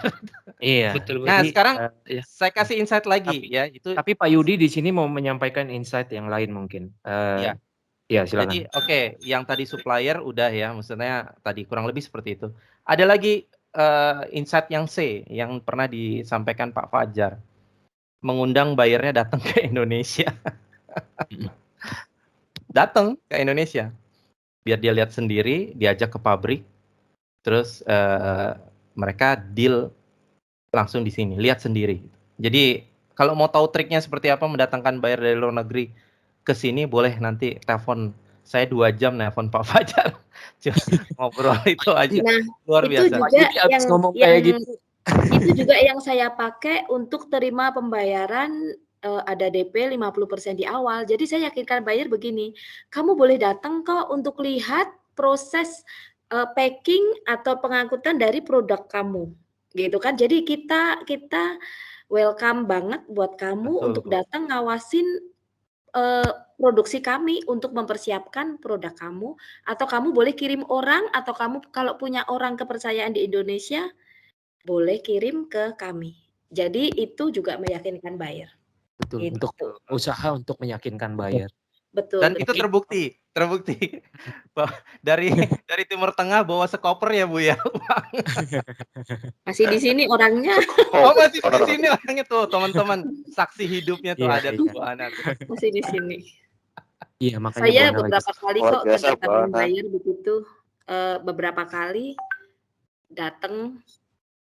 Iya. Betul. Nah, Jadi, sekarang ya. saya kasih insight lagi ya, itu. Tapi Pak Yudi di sini mau menyampaikan insight yang lain mungkin. Iya. Ya, silakan. Jadi yang tadi supplier udah ya, maksudnya tadi kurang lebih seperti itu. Ada lagi insight yang C yang pernah disampaikan Pak Fajar. Mengundang buyernya datang ke Indonesia. Datang ke Indonesia. Biar dia lihat sendiri, diajak ke pabrik. Terus mereka deal langsung di sini, lihat sendiri. Jadi kalau mau tahu triknya seperti apa mendatangkan buyer dari luar negeri ke sini, boleh nanti telepon saya 2 jam nelpon Pak Fajar. Ngobrol itu aja. Nah, Luar itu biasa. juga gitu. itu juga yang saya pakai untuk terima pembayaran, ada DP 50% di awal. Jadi saya yakinkan buyer begini, kamu boleh datang kok untuk lihat proses packing atau pengangkutan dari produk kamu, gitu kan. Jadi kita welcome banget buat kamu Betul, untuk Bu. datang ngawasin produksi kami untuk mempersiapkan produk kamu, atau kamu boleh kirim orang, atau kamu kalau punya orang kepercayaan di Indonesia, boleh kirim ke kami. Jadi itu juga meyakinkan buyer. Betul, Gitu. untuk usaha untuk meyakinkan buyer. Betul. Dan itu terbukti dari Timur Tengah bawa sekoper ya Bu ya. Masih di sini orangnya. Masih di sini orangnya tuh, teman-teman. Saksi hidupnya tuh ada tuh Bu Ana tuh. Masih di sini. Iya, makanya Saya Bu Ana beberapa lagi. kali kok kedatangan buyer begitu, beberapa kali datang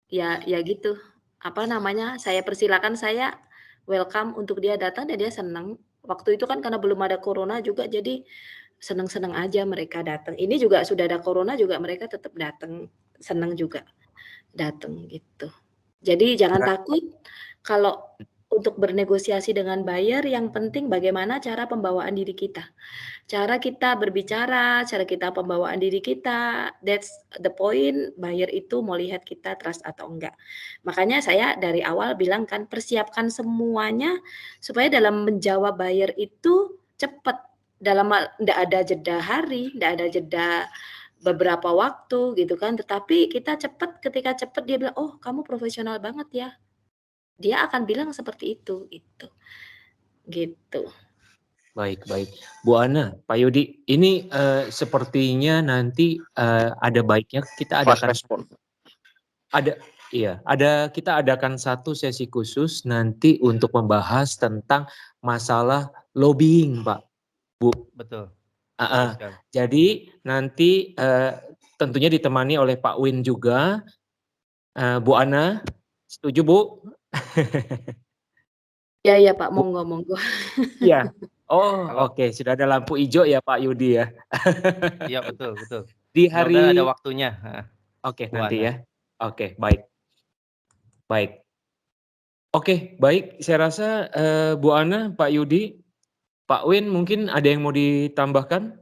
ya gitu, saya persilakan, saya welcome untuk dia datang dan dia senang. Waktu itu kan karena belum ada corona juga, jadi senang-senang aja mereka datang. Ini juga sudah ada corona juga mereka tetap datang, senang juga datang gitu. Jadi jangan takut kalau untuk bernegosiasi dengan buyer, yang penting bagaimana cara pembawaan diri kita. Cara kita berbicara, cara kita pembawaan diri kita, that's the point, buyer itu mau lihat kita trust atau enggak. Makanya saya dari awal bilang kan, persiapkan semuanya supaya dalam menjawab buyer itu cepat. Nggak ada jeda hari, nggak ada jeda beberapa waktu gitu kan, tetapi kita cepat, ketika cepat dia bilang, "Oh, kamu profesional banget ya." Dia akan bilang seperti itu, gitu. Baik. Bu Ana, Pak Yudi, ini sepertinya nanti ada baiknya kita adakan kita adakan satu sesi khusus nanti untuk membahas tentang masalah lobbying, Pak, Bu. Betul. Jadi nanti tentunya ditemani oleh Pak Win juga. Bu Ana, setuju Bu? Ya Pak, monggo. Iya. Oh, oke. Sudah ada lampu hijau ya Pak Yudi ya. Iya, betul. Di hari udah ada waktunya. Oke, nanti ya. Oke, baik. Oke, baik. Saya rasa Bu Ana, Pak Yudi, Pak Win mungkin ada yang mau ditambahkan?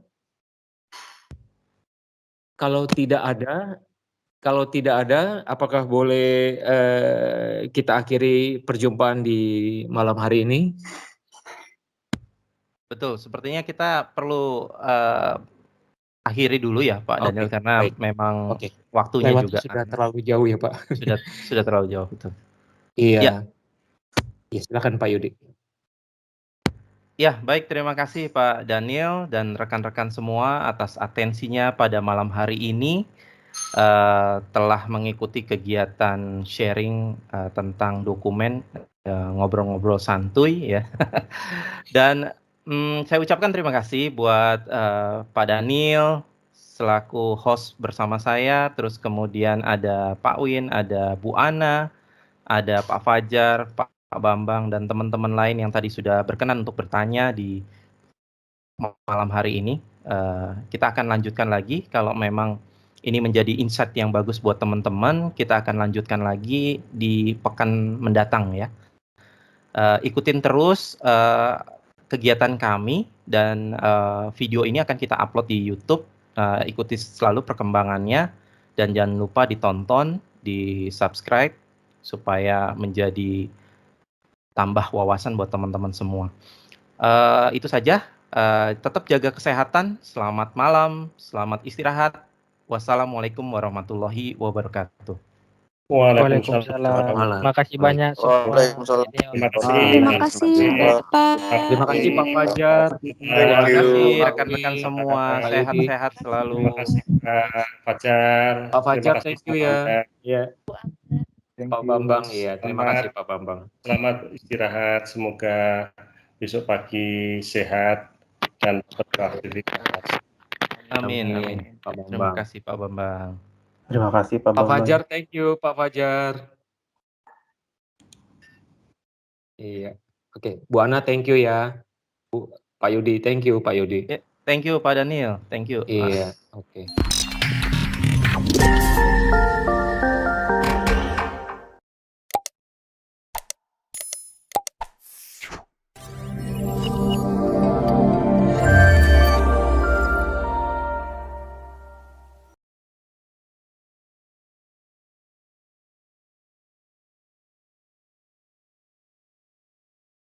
Kalau tidak ada, apakah boleh kita akhiri perjumpaan di malam hari ini? Betul, sepertinya kita perlu akhiri dulu ya Pak Daniel, karena memang waktunya Lewatnya juga sudah terlalu jauh ya Pak. sudah terlalu jauh, betul. Iya. Ya, silakan Pak Yudi. Ya, baik, terima kasih Pak Daniel dan rekan-rekan semua atas atensinya pada malam hari ini. Telah mengikuti kegiatan sharing tentang dokumen, ngobrol-ngobrol santuy ya. Dan saya ucapkan terima kasih buat Pak Daniel selaku host bersama saya, terus kemudian ada Pak Win, ada Bu Ana, ada Pak Fajar, Pak Bambang, dan teman-teman lain yang tadi sudah berkenan untuk bertanya di malam hari ini. Kita akan lanjutkan lagi kalau memang ini menjadi insight yang bagus buat teman-teman. Kita akan lanjutkan lagi di pekan mendatang ya. Ikutin terus kegiatan kami dan video ini akan kita upload di YouTube. Ikuti selalu perkembangannya dan jangan lupa ditonton, di subscribe supaya menjadi tambah wawasan buat teman-teman semua. Itu saja. Tetap jaga kesehatan. Selamat malam, selamat istirahat. Wassalamualaikum warahmatullahi wabarakatuh. Waalaikumsalam. Makasih banyak semua. Waalaikumsalam. Terima kasih. Terima kasih Pak. Terima kasih Pak Fajar. Terima kasih Pak rekan-rekan Udi, semua. Pak Yudi. Sehat-sehat selalu. Terima kasih Pak Fajar. Pak Fajar, Terima kasih thank you ya. Ya. Pak Bambang, iya. Terima kasih Pak Bambang. Selamat istirahat. Semoga besok pagi sehat dan beraktivitas. Amin. Pak Terima Bambang. kasih Pak Bambang. Terima kasih Pak Pak Bambang. Fajar, thank you Pak Fajar. Iya. Oke, Bu Ana, thank you ya. Pak Yudi, thank you Pak Yudi. Thank you Pak Daniel. Thank you. Iya, oke.